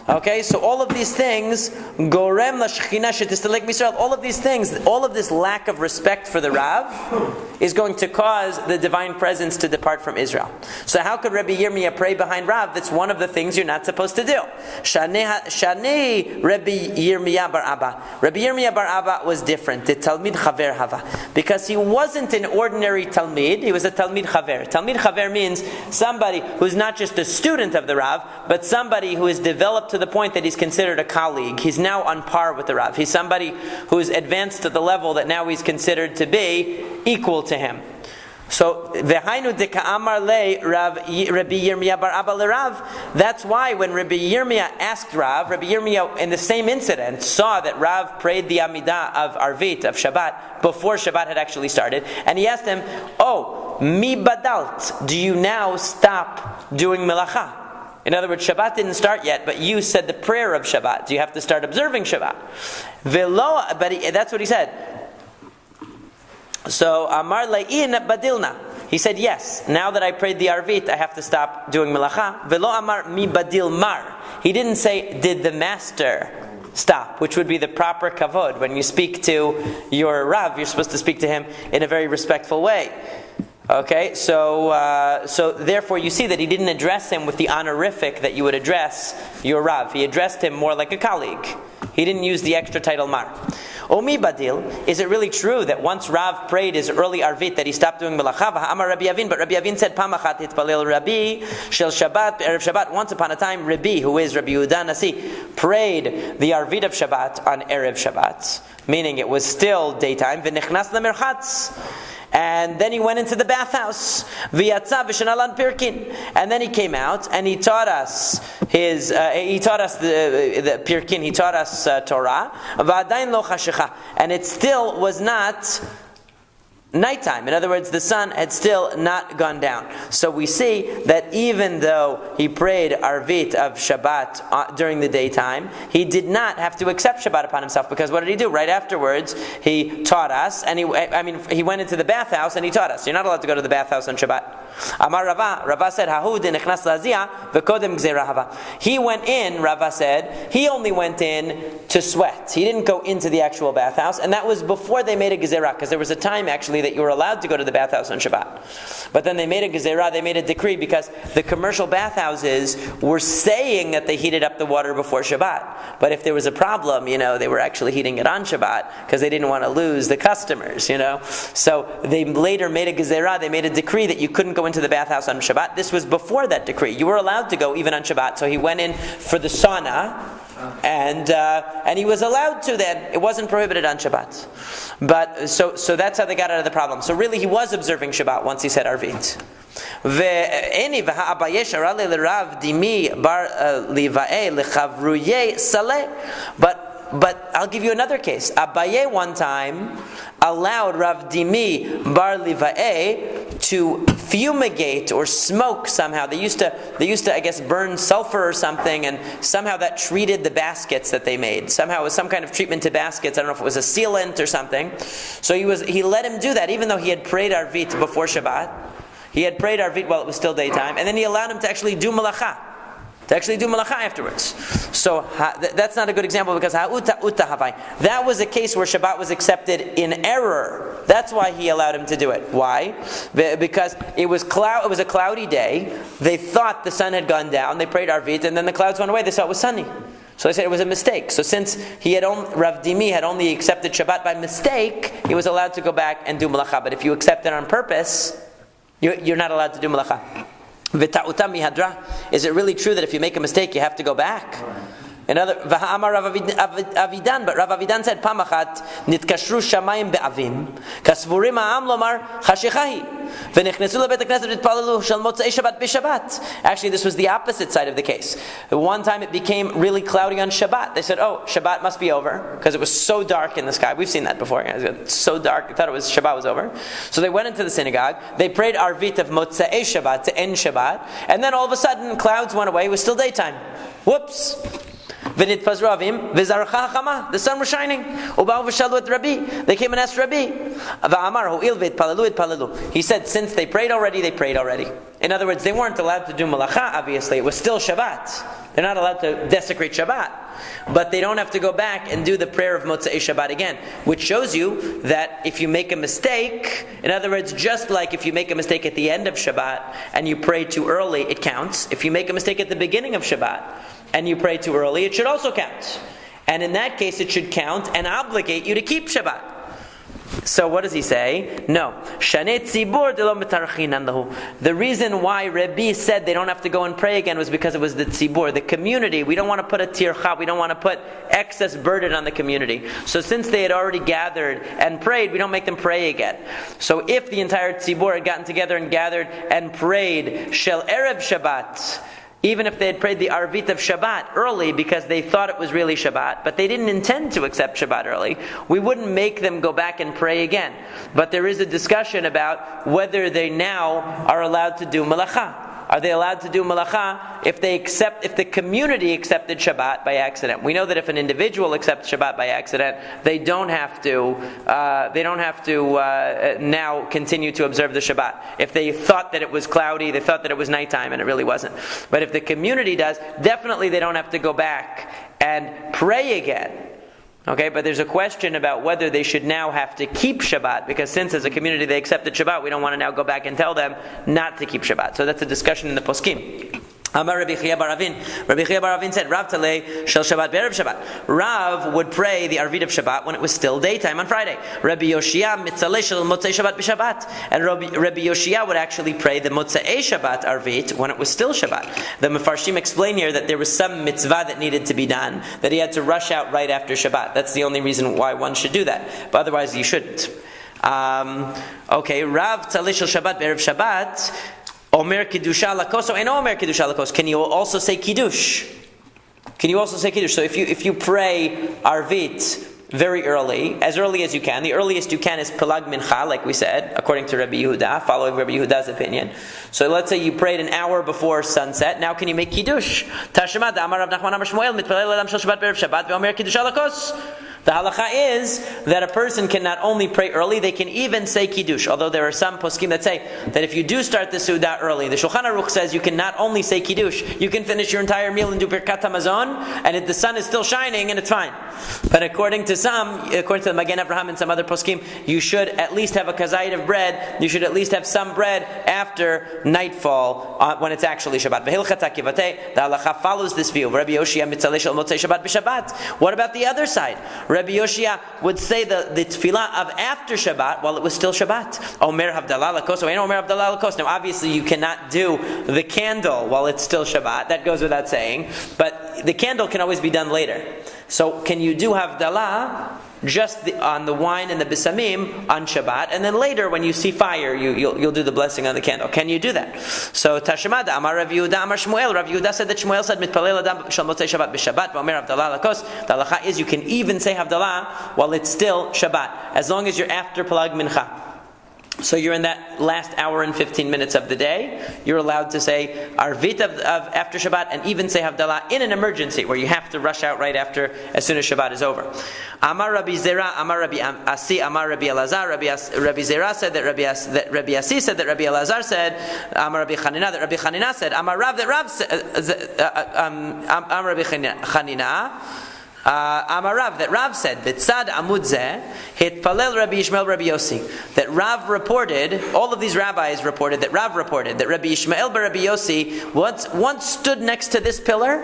Okay, so all of these things, gorem lashchina shetistalek misrael, all of these things, all of this lack of respect for the Rav is going to cause the divine presence to depart from Israel. So how could Rabbi Yirmiyah pray behind Rav? That's one of the things you're not supposed to do. Shanei Rabbi Yirmiyah bar Abba. Rabbi Yirmiyah bar Abba was different. The Talmid Chaver Hava. Because he wasn't an ordinary Talmid, he was a Talmid Chaver. Talmid Chaver means somebody who's not just a student of the Rav, but somebody who is developed to the point that he's considered a colleague. He's now on par with the Rav. He's somebody who's advanced to the level that now he's considered to be equal to him. So, v'hainu deka'amar le Rabbi Yirmiyah bar Abba le Rav. That's why when Rabbi Yirmiyah asked Rav, Rabbi Yirmiyah in the same incident saw that Rav prayed the Amidah of Arvit, of Shabbat, before Shabbat had actually started. And he asked him, oh, mi badalt, do you now stop doing melacha? In other words, Shabbat didn't start yet, but you said the prayer of Shabbat. Do you have to start observing Shabbat? That's what he said. So, Amar La'in Badilna. He said, yes, now that I prayed the Arvit, I have to stop doing Melacha. Velo Amar Mi Badil Mar. He didn't say, did the master stop, which would be the proper kavod. When you speak to your Rav, you're supposed to speak to him in a very respectful way. Okay, so therefore you see that he didn't address him with the honorific that you would address your Rav. He addressed him more like a colleague. He didn't use the extra title Mar. Omi Badil, is it really true that once Rav prayed his early Arvit that he stopped doing Melacha? Amar Rabbi Avin, but Rabbi Avin said, Pamachat hitpalel Rabbi shel Shabbat, Erev Shabbat. Once upon a time, Rabbi, who is Rabbi Yehuda Nasi, prayed the Arvit of Shabbat on Erev Shabbat. Meaning it was still daytime. V'nichnas lemerchatz. And then he went into the bathhouse. V'yatza v'shenalan pirkin. And then he came out and he taught us the pirkin. He taught us Torah. V'adayin lo chashicha. And it still was not nighttime. In other words, the sun had still not gone down. So we see that even though he prayed Arvit of Shabbat during the daytime, he did not have to accept Shabbat upon himself, because what did he do? Right afterwards, he taught us, and he went into the bathhouse and he taught us. You're not allowed to go to the bathhouse on Shabbat. Amar Rava said, he went in, Rava said, he only went in to sweat. He didn't go into the actual bathhouse, and that was before they made a gezerah, because there was a time actually that you were allowed to go to the bathhouse on Shabbat. But then they made a gezerah, they made a decree, because the commercial bathhouses were saying that they heated up the water before Shabbat. But if there was a problem, they were actually heating it on Shabbat, because they didn't want to lose the customers, So they later made a gezerah, they made a decree that you couldn't go into the bathhouse on Shabbat. This was before that decree. You were allowed to go even on Shabbat. So he went in for the sauna, and he was allowed to then. It wasn't prohibited on Shabbat. But so that's how they got out of the problem. So really he was observing Shabbat once he said Arvit. But I'll give you another case. Abaye one time allowed Rav Dimi bar Liva'e to fumigate or smoke somehow. They used to I guess burn sulfur or something, and somehow that treated the baskets that they made. Somehow it was some kind of treatment to baskets. I don't know if it was a sealant or something. So he let him do that, even though he had prayed Arvit before Shabbat. He had prayed Arvit while it was still daytime, and then he allowed him to actually do Malacha. Afterwards. So that's not a good example, because that was a case where Shabbat was accepted in error. That's why he allowed him to do it. Why? Because it was a cloudy day. They thought the sun had gone down. They prayed Arvit, and then the clouds went away. They saw it was sunny. So they said it was a mistake. So since Rav Dimi had only accepted Shabbat by mistake, he was allowed to go back and do Malacha. But if you accept it on purpose, you're not allowed to do Malacha. Is it really true that if you make a mistake you have to go back? Another V'ha'amar Rav Avidan, but Rav Avidan said, Pamachat nitkashru shamayim be'avim kasvurim ha'am lomar chashichahi v'nechnesu lebet hakneset v'tpalalu shel motzei Shabbat b'Shabbat. Actually, this was the opposite side of the case. One time it became really cloudy on Shabbat. They said, oh, Shabbat must be over, because it was so dark in the sky. We've seen that before. It was so dark, they thought Shabbat was over. So they went into the synagogue, they prayed Arvit of motzei Shabbat to end Shabbat, and then all of a sudden clouds went away, it was still daytime. Whoops! V'nitpazru avim v'zarcha hachama. The sun was shining. Uba'u v'shalu et Rabbi. They came and asked Rabbi. V'amar ho'il v'itpalalu itpalalu. He said, since they prayed already, they prayed already. In other words, they weren't allowed to do malacha, obviously. It was still Shabbat. They're not allowed to desecrate Shabbat. But they don't have to go back and do the prayer of Motzei Shabbat again. Which shows you that if you make a mistake, in other words, just like if you make a mistake at the end of Shabbat and you pray too early, it counts. If you make a mistake at the beginning of Shabbat and you pray too early, it should also count. And in that case, it should count and obligate you to keep Shabbat. So what does he say? No. The reason why Rabbi said they don't have to go and pray again was because it was the tzibur, the community. We don't want to put a tircha, we don't want to put excess burden on the community. So since they had already gathered and prayed, we don't make them pray again. So if the entire tzibur had gotten together and gathered and prayed Shel Erev Shabbat, even if they had prayed the Arvit of Shabbat early because they thought it was really Shabbat, but they didn't intend to accept Shabbat early, we wouldn't make them go back and pray again. But there is a discussion about whether they now are allowed to do malacha. Are they allowed to do malacha if the community accepted Shabbat by accident? We know that if an individual accepts Shabbat by accident, they don't have to now continue to observe the Shabbat. If they thought that it was cloudy, they thought that it was nighttime, and it really wasn't. But if the community does, definitely they don't have to go back and pray again. Okay, but there's a question about whether they should now have to keep Shabbat, because since as a community they accepted Shabbat, we don't want to now go back and tell them not to keep Shabbat. So that's a discussion in the poskim. Amar Rabbi Chia bar Ravin. Rabbi Chia bar Ravin said, Rav talei shel Shabbat be'erev Shabbat. Rav would pray the Arvit of Shabbat when it was still daytime on Friday. Rabbi Yoshia mitzalei shel Motzei Shabbat b'Shabbat. And Rabbi Yoshia would actually pray the Motzei Shabbat Arvit when it was still Shabbat. The Mefarshim explain here that there was some mitzvah that needed to be done, that he had to rush out right after Shabbat. That's the only reason why one should do that. But otherwise you shouldn't. Okay, Rav talei shel Shabbat be'erev Shabbat. Omer Kiddusha Lakos, or no Omer Kiddusha Lakos. Can you also say Kiddush? So if you pray Arvit very early as you can, the earliest you can is Pelag Mincha, like we said, according to Rabbi Yehuda, following Rabbi Yehuda's opinion. So let's say you prayed an hour before sunset. Now can you make Kiddush? Tashema Amar Rav Nachman Amar Shmuel mitpalel adam shel Shabbat be'erev Shabbat ve'omer Kiddusha Lakos. The halacha is that a person can not only pray early, they can even say Kiddush. Although there are some poskim that say that if you do start the Suda early, the Shulchan Aruch says you can not only say Kiddush, you can finish your entire meal and do Birkat HaMazon, and if the sun is still shining, and it's fine. But according to the Magen Avraham and some other poskim, you should at least have a kazayit of bread, you should at least have some bread after nightfall when it's actually Shabbat. The halacha follows this view. Rabbi Yoshia mitzalei shel Motzei Shabbat b'Shabbat. What about the other side? Rabbi Yoshia would say the tefillah of after Shabbat while it was still Shabbat. Omer Havdalah Lakos, Omer Havdalah Lakos. Now obviously you cannot do the candle while it's still Shabbat. That goes without saying. But the candle can always be done later. So can you do Havdalah just on the wine and the bisamim on Shabbat, and then later when you see fire, you'll do the blessing on the candle? Can you do that? So Tashemada Amar Rav Yehuda Amar Shmuel. Rav Yehuda said that Shmuel said mitpalel adam shel Motzei Shabbat b'Shabbat v'omer Havdalah lakos. The halacha is you can even say Havdalah while it's still Shabbat, as long as you're after Pelag Mincha. So you're in that last hour and 15 minutes of the day, you're allowed to say Arvit of after Shabbat and even say Havdalah in an emergency where you have to rush out right after, as soon as Shabbat is over. Amar Rabbi Zera, Amar Rabbi Asi, Amar Rabbi Elazar. Rabbi Zera said that Rabbi Asi said that Rabbi Elazar said, Amar Rabbi Chanina, that Rabbi Chanina said, Amar Rav, that Rav said, Amar Rabbi Chanina, Amarav, that Rav said, B'tzad Amud Zeh, Hitpalel Rabbi Yishmael Rabbi Yossi. That Rav reported, all of these rabbis reported, that Rav reported, that Rabbi Yishmael Rabbi Yossi once stood next to this pillar,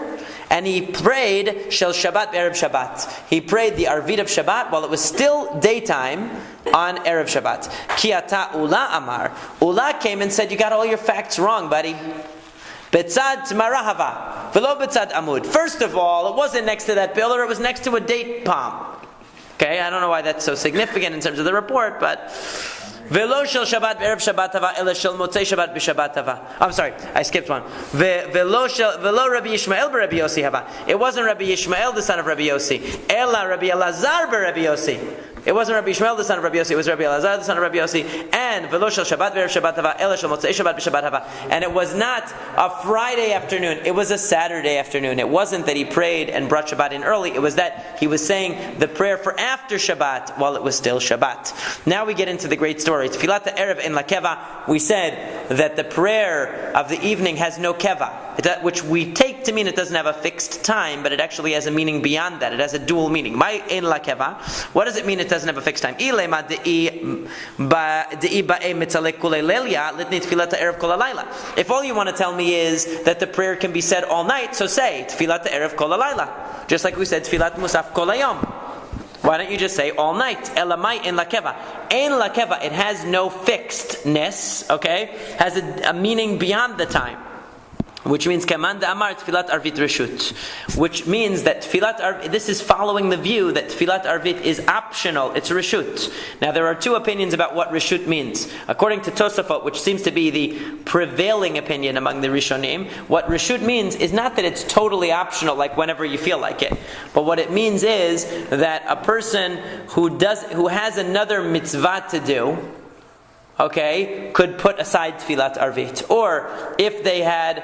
and he prayed Shel Shabbat Erev Shabbat. He prayed the Arvit of Shabbat while it was still daytime on Erev Shabbat. Ki ata Ula Amar. Ula came and said, you got all your facts wrong, buddy. Betzad Marahava, velo betzad Amud. First of all, it wasn't next to that pillar, it was next to a date palm. Okay, I don't know why that's so significant in terms of the report, but velo shel Shabbat be'erev Shabbat hava, ela shel Motzei Shabbat b'Shabbat hava. I'm sorry, I skipped one. Velo Rabbi Yishmael be'Rabbi Yossi hava. It wasn't Rabbi Yishmael, the son of Rabbi Yossi. Ela Rabbi Elazar be'Rabbi Yossi. It wasn't Rabbi Shmuel the son of Rabbi Yossi, it was Rabbi Elazar the son of Rabbi Yossi. And velo shel Shabbat ve'erev Shabbat hava, ela shel Motzei Shabbat b'Shabbat hava. And it was not a Friday afternoon, it was a Saturday afternoon. It wasn't that he prayed and brought Shabbat in early, it was that he was saying the prayer for after Shabbat while it was still Shabbat. Now we get into the great story. Tfilat ha'erev en la keva. We said that the prayer of the evening has no keva, which we take to mean it doesn't have a fixed time, but it actually has a meaning beyond that. It has a dual meaning. My en la keva. What does it mean it doesn't have a fixed time? If all you want to tell me is that the prayer can be said all night, so say Tfilat erev kol halayla. Just like we said Tfilat musaf kol hayom. Why don't you just say all night? Elamai in lakeva. In lakeva, it has no fixedness, okay? Has a meaning beyond the time. Which means Kaman Amar Tfilat Arvit Reshut. Which means that Tfilat Arvit, this is following the view that Tfilat Arvit is optional, it's Reshut. Now there are two opinions about what Reshut means. According to Tosafot, which seems to be the prevailing opinion among the Rishonim, what Reshut means is not that it's totally optional, like whenever you feel like it. But what it means is that a person who has another mitzvah to do, okay, could put aside Tfilat Arvit. Or if they had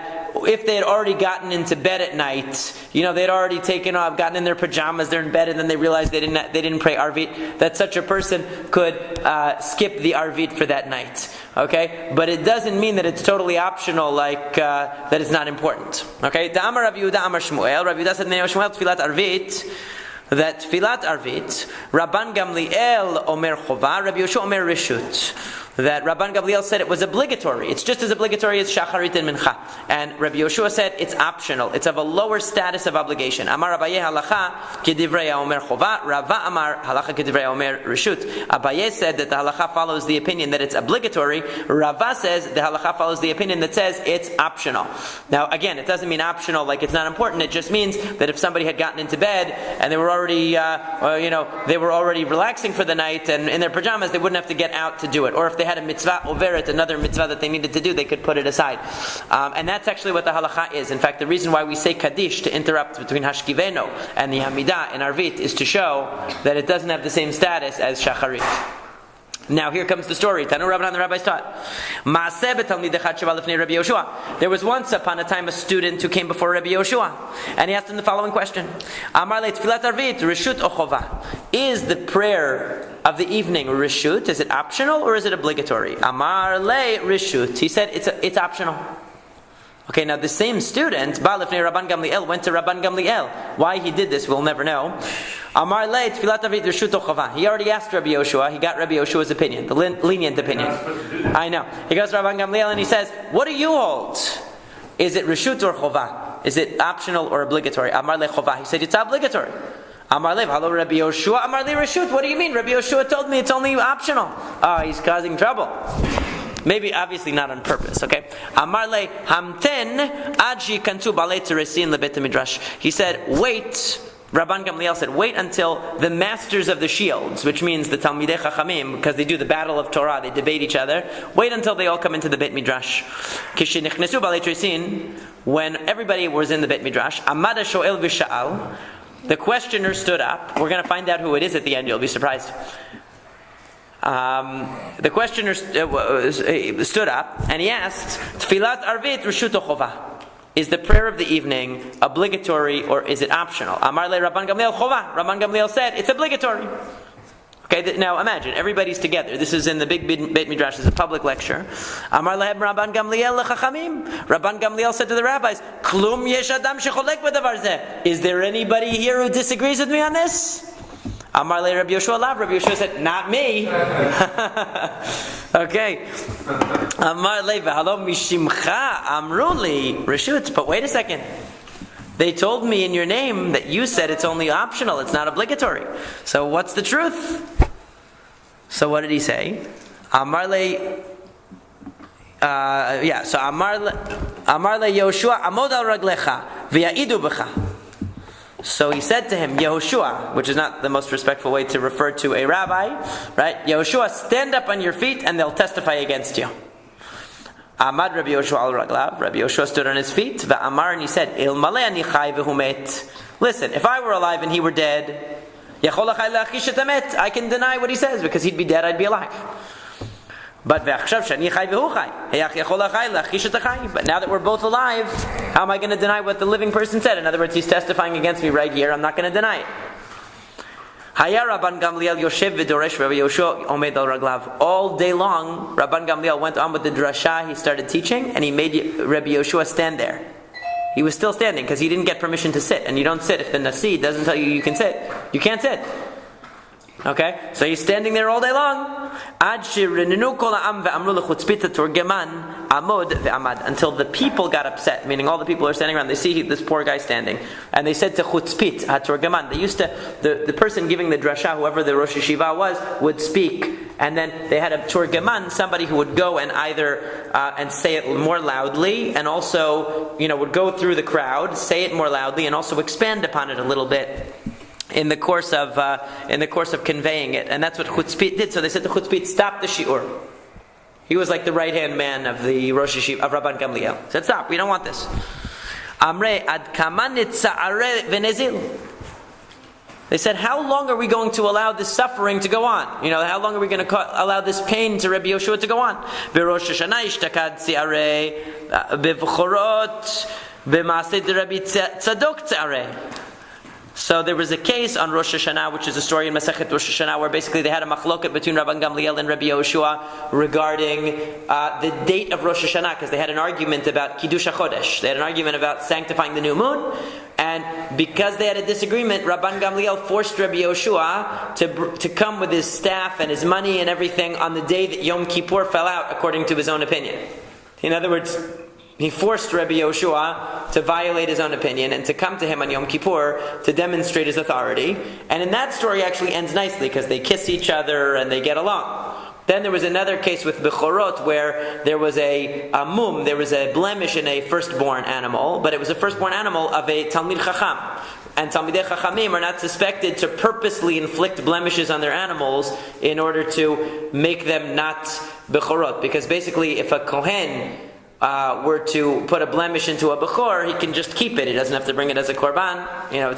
already gotten into bed at night, they'd already gotten in their pajamas, they're in bed, and then they realized they didn't pray Arvit, that such a person could skip the Arvit for that night. Okay? But it doesn't mean that it's totally optional, like that it's not important. Okay? Da'amar Rav Yehuda Amar Shmuel, Rav Yehuda said, Shmuel Tfilat Arvit, that Tfilat Arvit, Rabban Gamliel Omer Chova, Rabbi Yoshua Omer Reshut. That Rabban Gamliel said it was obligatory. It's just as obligatory as Shacharit and Mincha. And Rabbi Yoshua said it's optional. It's of a lower status of obligation. Amar Abaye halacha kedivrei Omer Chova, Rava Amar halacha kedivrei Omer Reshut. Abaye said that the halacha follows the opinion that it's obligatory. Rava says the halacha follows the opinion that says it's optional. Now again, it doesn't mean optional like it's not important. It just means that if somebody had gotten into bed and they were already, they were already relaxing for the night and in their pajamas, they wouldn't have to get out to do it. Or if they had a mitzvah overet, another mitzvah that they needed to do, they could put it aside. And that's actually what the halacha is. In fact, the reason why we say Kaddish to interrupt between Hashkiveno and the Hamidah and Arvit is to show that it doesn't have the same status as Shacharit. Now here comes the story. Tanu Rabbanan, the rabbis taught. There was once upon a time a student who came before Rabbi Yoshua, and he asked him the following question: Amar le tfilat arvit reshut o chova? Is the prayer of the evening reshut? Is it optional or is it obligatory? Amar le reshut. He said it's optional. Okay, now the same student, Rabban Gamliel, went to Rabban Gamliel. Why he did this, we'll never know. Amar le tfilat arvit reshut o chova. He already asked Rabbi Yoshua. He got Rabbi Yoshua's opinion, the lenient opinion. I know. He goes to Rabban Gamliel and he says, "What do you hold? Is it reshut or chova? Is it optional or obligatory?" Amar le chova. He said it's obligatory. Amar le, hello Rabbi Yoshua. Amar le reshut. What do you mean? Rabbi Yoshua told me it's only optional. He's causing trouble. Maybe, obviously not on purpose, okay? Amar le hamten adji kantu balei teresin lebet midrash. He said, wait. Rabban Gamliel said, wait until the masters of the shields, which means the Talmidei Chachamim, because they do the battle of Torah, they debate each other. Wait until they all come into the Beit Midrash. Kishenichnesu balei teresin, when everybody was in the Beit Midrash, amada shoel v'sha'al, the questioner stood up. We're going to find out who it is at the end. You'll be surprised. The questioner stood up and he asked, Tfilat Arvit Reshut o Chova. Is the prayer of the evening obligatory or is it optional? Amar le Rabban Gamliel Chova. Rabban Gamliel said it's obligatory. Okay, now imagine, everybody's together. This is in the big Beit Midrash, this is a public lecture. Amar lehem Rabban Gamliel lechachamim. Rabban Gamliel said to the rabbis, Klum yesh adam shecholek b'davar zeh. Is there anybody here who disagrees with me on this? Amar le Rabbi Yoshua lav. Rabbi Yoshua said, not me. Okay. Amar le v'halom mishimcha amruli reshut. But wait a second. They told me in your name that you said it's only optional, it's not obligatory. So what's the truth? So what did he say? Amar le, so Amar le Yoshua amod al raglecha v'ya'idu b'cha. So he said to him, Yehoshua, which is not the most respectful way to refer to a rabbi, right? Yehoshua, stand up on your feet and they'll testify against you. Amad Rabbi Yoshua al raglav. Rabbi Yoshua stood on his feet. Va'amar, and he said, Il maleh ani chai v'hu met. Listen, if I were alive and he were dead, I can deny what he says because he'd be dead, I'd be alive. But now that we're both alive, how am I going to deny what the living person said? In other words, he's testifying against me right here. I'm not going to deny it. All day long, Rabban Gamliel went on with the drasha. He started teaching, and he made Rabbi Yoshua stand there. He was still standing because he didn't get permission to sit, and you don't sit if the Nasi doesn't tell you you can sit. You can't sit. Okay, so he's standing there all day long until the people got upset, meaning all the people are standing around. They see this poor guy standing, and they said to Chutzpit HaTurgaman. They used to the person giving the drasha, whoever the Rosh Yeshiva was, would speak, and then they had a Turgaman, somebody who would go and either and say it more loudly, and also would go through the crowd, say it more loudly, and also expand upon it a little bit in the course of conveying it. And that's what Chutzpit did. So they said to Chutzpit, stop the shiur. He was like the right-hand man of the Rosh Yeshiva, of Rabban Gamliel. He said, stop, we don't want this. Amre ad kaman nitza'are v'nezil. They said, how long are we going to allow this suffering to go on? How long are we going to allow this pain to Rabbi Yoshua to go on? B'Rosh Hashanah ishtakad tzi'are b'vchorot b'maseh Rabbi Tzadok tzi'are. So there was a case on Rosh Hashanah, which is a story in Masekhet Rosh Hashanah, where basically they had a machloket between Rabban Gamliel and Rabbi Yoshua regarding the date of Rosh Hashanah, because they had an argument about Kiddush HaChodesh. They had an argument about sanctifying the new moon, and because they had a disagreement, Rabban Gamliel forced Rabbi Yoshua to come with his staff and his money and everything on the day that Yom Kippur fell out, according to his own opinion. In other words, he forced Rabbi Yoshua to violate his own opinion and to come to him on Yom Kippur to demonstrate his authority. And in that story actually ends nicely because they kiss each other and they get along. Then there was another case with Bechorot where there was a mum, there was a blemish in a firstborn animal, but it was a firstborn animal of a Talmid Chacham. And Talmidei Chachamim are not suspected to purposely inflict blemishes on their animals in order to make them not Bechorot. Because basically if a Kohen were to put a blemish into a Bechor, he can just keep it. He doesn't have to bring it as a Korban.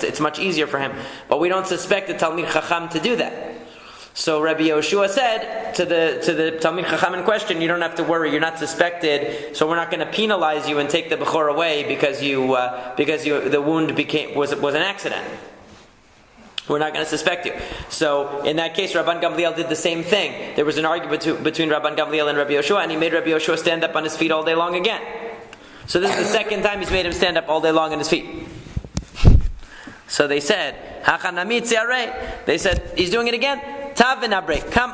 It's much easier for him. But we don't suspect the Talmid Chacham to do that. So Rabbi Yoshua said to the Talmid Chacham in question, you don't have to worry, you're not suspected, so we're not going to penalize you and take the Bechor away because the wound was an accident. We're not going to suspect you. So in that case, Rabban Gamliel did the same thing. There was an argument between Rabban Gamliel and Rabbi Yoshua, and he made Rabbi Yoshua stand up on his feet all day long again. So this is the second time he's made him stand up all day long on his feet. So they said, they said, he's doing it again. Come,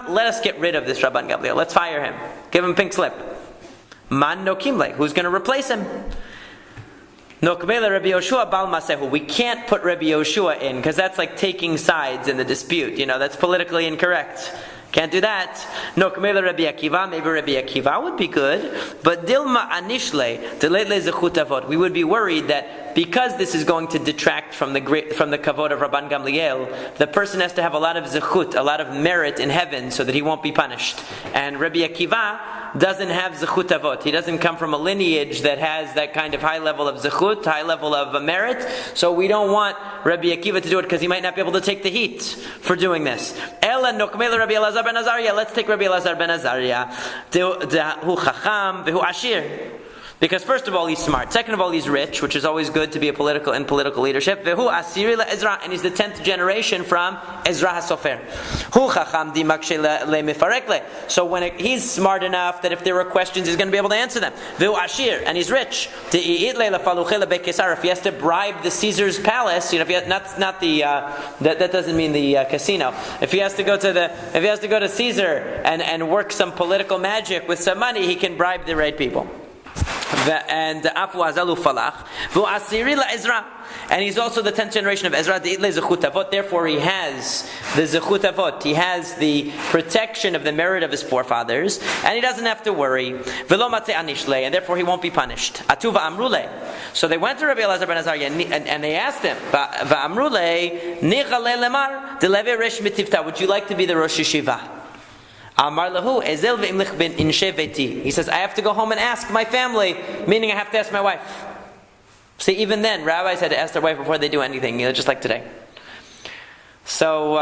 let us get rid of this Rabban Gamliel. Let's fire him. Give him pink slip. Man no kimle. Who's going to replace him? Rabbi Yoshua Bal Masehu. We can't put Rabbi Yoshua in because that's like taking sides in the dispute. That's politically incorrect. Can't do that. Rabbi Akiva. Maybe Rabbi Akiva would be good. But Dilma Anishle Delele Zechut Avot. We would be worried that because this is going to detract from the kavod of Rabban Gamliel, the person has to have a lot of zechut, a lot of merit in heaven, so that he won't be punished. And Rabbi Akiva doesn't have zechut avot. He doesn't come from a lineage that has that kind of high level of zechut, high level of merit. So we don't want Rabbi Akiva to do it because he might not be able to take the heat for doing this. Ela nokmel Rabbi Elazar ben Azariah. Let's take Rabbi Elazar ben Azariah. Hu chacham v'hu ashir. Because first of all, he's smart. Second of all, he's rich, which is always good to be in political leadership. Vehu asiri Ezra, and he's the 10th generation from Ezra HaSofer. Hu chacham di makshe le. So he's smart enough that if there were questions, he's going to be able to answer them. Vehu ashir, and he's rich. If he has to bribe the Caesar's palace, that doesn't mean the casino. If he has to go to Caesar and work some political magic with some money, he can bribe the right people. And Afu Azalu Falach, and he's also the 10th generation of Ezra. Therefore, he has the zechut avot. He has the protection of the merit of his forefathers, and he doesn't have to worry. And therefore, he won't be punished. Atuva Amrule. So they went to Rabbi Elazar ben Azariah and they asked him, would you like to be the Rosh Yeshiva? He says, I have to go home and ask my family, meaning I have to ask my wife. See, even then, rabbis had to ask their wife before they do anything, just like today. So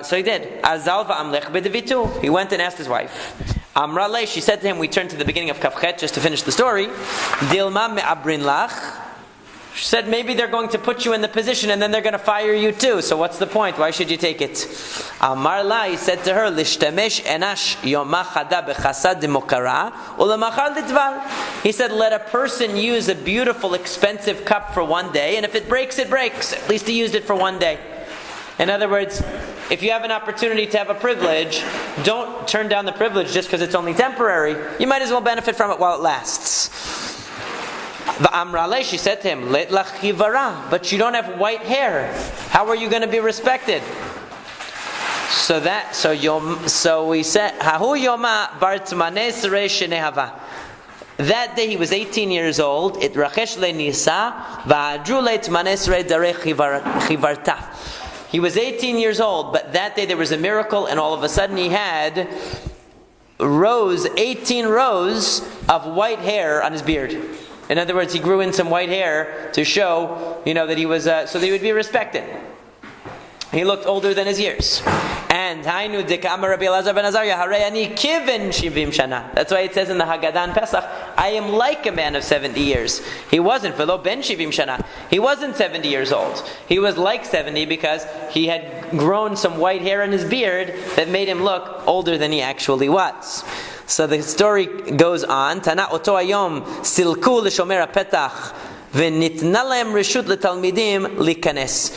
he did. Azal va'amlech b'devitu. He went and asked his wife. Amrale, she said to him, we turn to the beginning of Kafchet just to finish the story. Dilma me'abrin lach. She said, maybe they're going to put you in the position and then they're going to fire you too. So what's the point? Why should you take it? Amar la, he said to her, Lishtamesh enash yoma chada bechasad demokara ulamachar lidvar. He said, let a person use a beautiful, expensive cup for one day, and if it breaks, it breaks. At least he used it for one day. In other words, if you have an opportunity to have a privilege, don't turn down the privilege just because it's only temporary. You might as well benefit from it while it lasts. Amrale, she said to him, Let lach chivara, but you don't have white hair. How are you going to be respected? So we said, Hahu yoma bar tzmaneh serei shenehava. That day he was 18 years old. It rachesh le nisa va'adru le tzmaneh serei darei chivarta. He was 18 years old, but that day there was a miracle, and all of a sudden he had 18 rows of white hair on his beard. In other words, he grew in some white hair to show, that he was, so that he would be respected. He looked older than his years. And Hainu Dekama Rabbi Elazar ben Azariah, Harayani Kivin Shivim Shana. That's why it says in the Haggadah in Pesach, I am like a man of 70 years. He wasn't, Velo ben Shivim Shana. He wasn't 70 years old. He was like 70 because he had grown some white hair in his beard that made him look older than he actually was. So the story goes on. Tana oto ayom silku l'shomer hapetach v'nitna lahem reshut letalmidim likanes.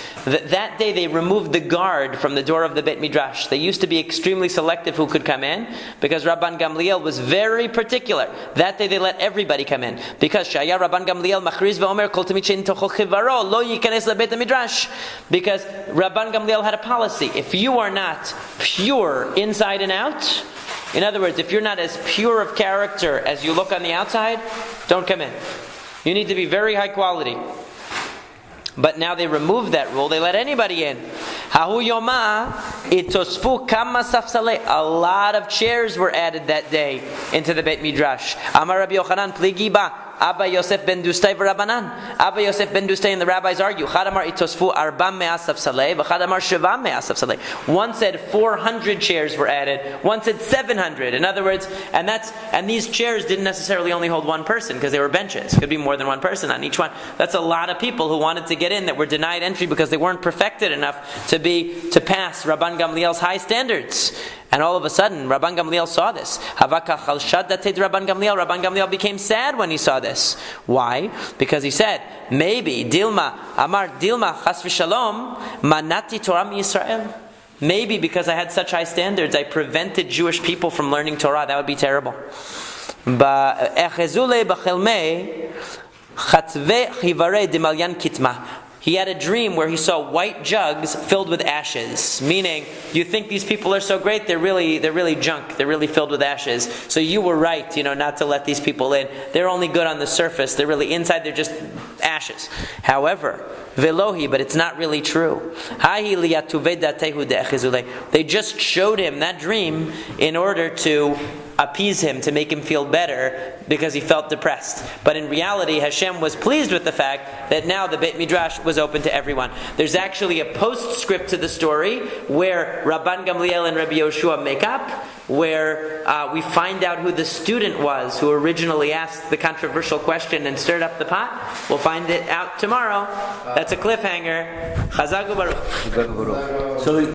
That day they removed the guard from the door of the Beit Midrash. They used to be extremely selective who could come in because Rabban Gamliel was very particular. That day they let everybody come in because Shaya Rabban Gamliel machriz ve'omer kol tamid she'en tochol chivaro lo yikanes lebeit midrash. Because Rabban Gamliel had a policy: if you are not pure inside and out, in other words, if you're not as pure of character as you look on the outside, don't come in. You need to be very high quality. But now they removed that rule. They let anybody in. Hahu yoma itosfu kama safsale. A lot of chairs were added that day into the Beit Midrash. Amar Rabbi Yochanan pligi ba. Abba Yosef ben Dustay v'Rabanan. Abba Yosef ben Dustay and the rabbis argue. Chadamar itosfu arba me'as safsalei v'chadamar sheva me'as safsalei. One said 400 chairs were added. One said 700. In other words, and these chairs didn't necessarily only hold one person because they were benches. Could be more than one person on each one. That's a lot of people who wanted to get in that were denied entry because they weren't perfected enough to pass Rabban Gamliel's high standards. And all of a sudden, Rabban Gamliel saw this. Rabban Gamliel became sad when he saw this. Why? Because he said, maybe Dilma chas v'shalom manati Torah miYisrael. Maybe because I had such high standards, I prevented Jewish people from learning Torah. That would be terrible. But he had a dream where he saw white jugs filled with ashes. Meaning, you think these people are so great, they're really junk. They're really filled with ashes. So you were right, not to let these people in. They're only good on the surface. They're really inside, they're just ashes. However, velohi, but it's not really true. They just showed him that dream in order to appease him, to make him feel better because he felt depressed. But in reality, Hashem was pleased with the fact that now the Beit Midrash was open to everyone. There's actually a postscript to the story where Rabban Gamliel and Rabbi Yoshua make up, where we find out who the student was who originally asked the controversial question and stirred up the pot. We'll find it out tomorrow. That's a cliffhanger. Chazak u'baruch.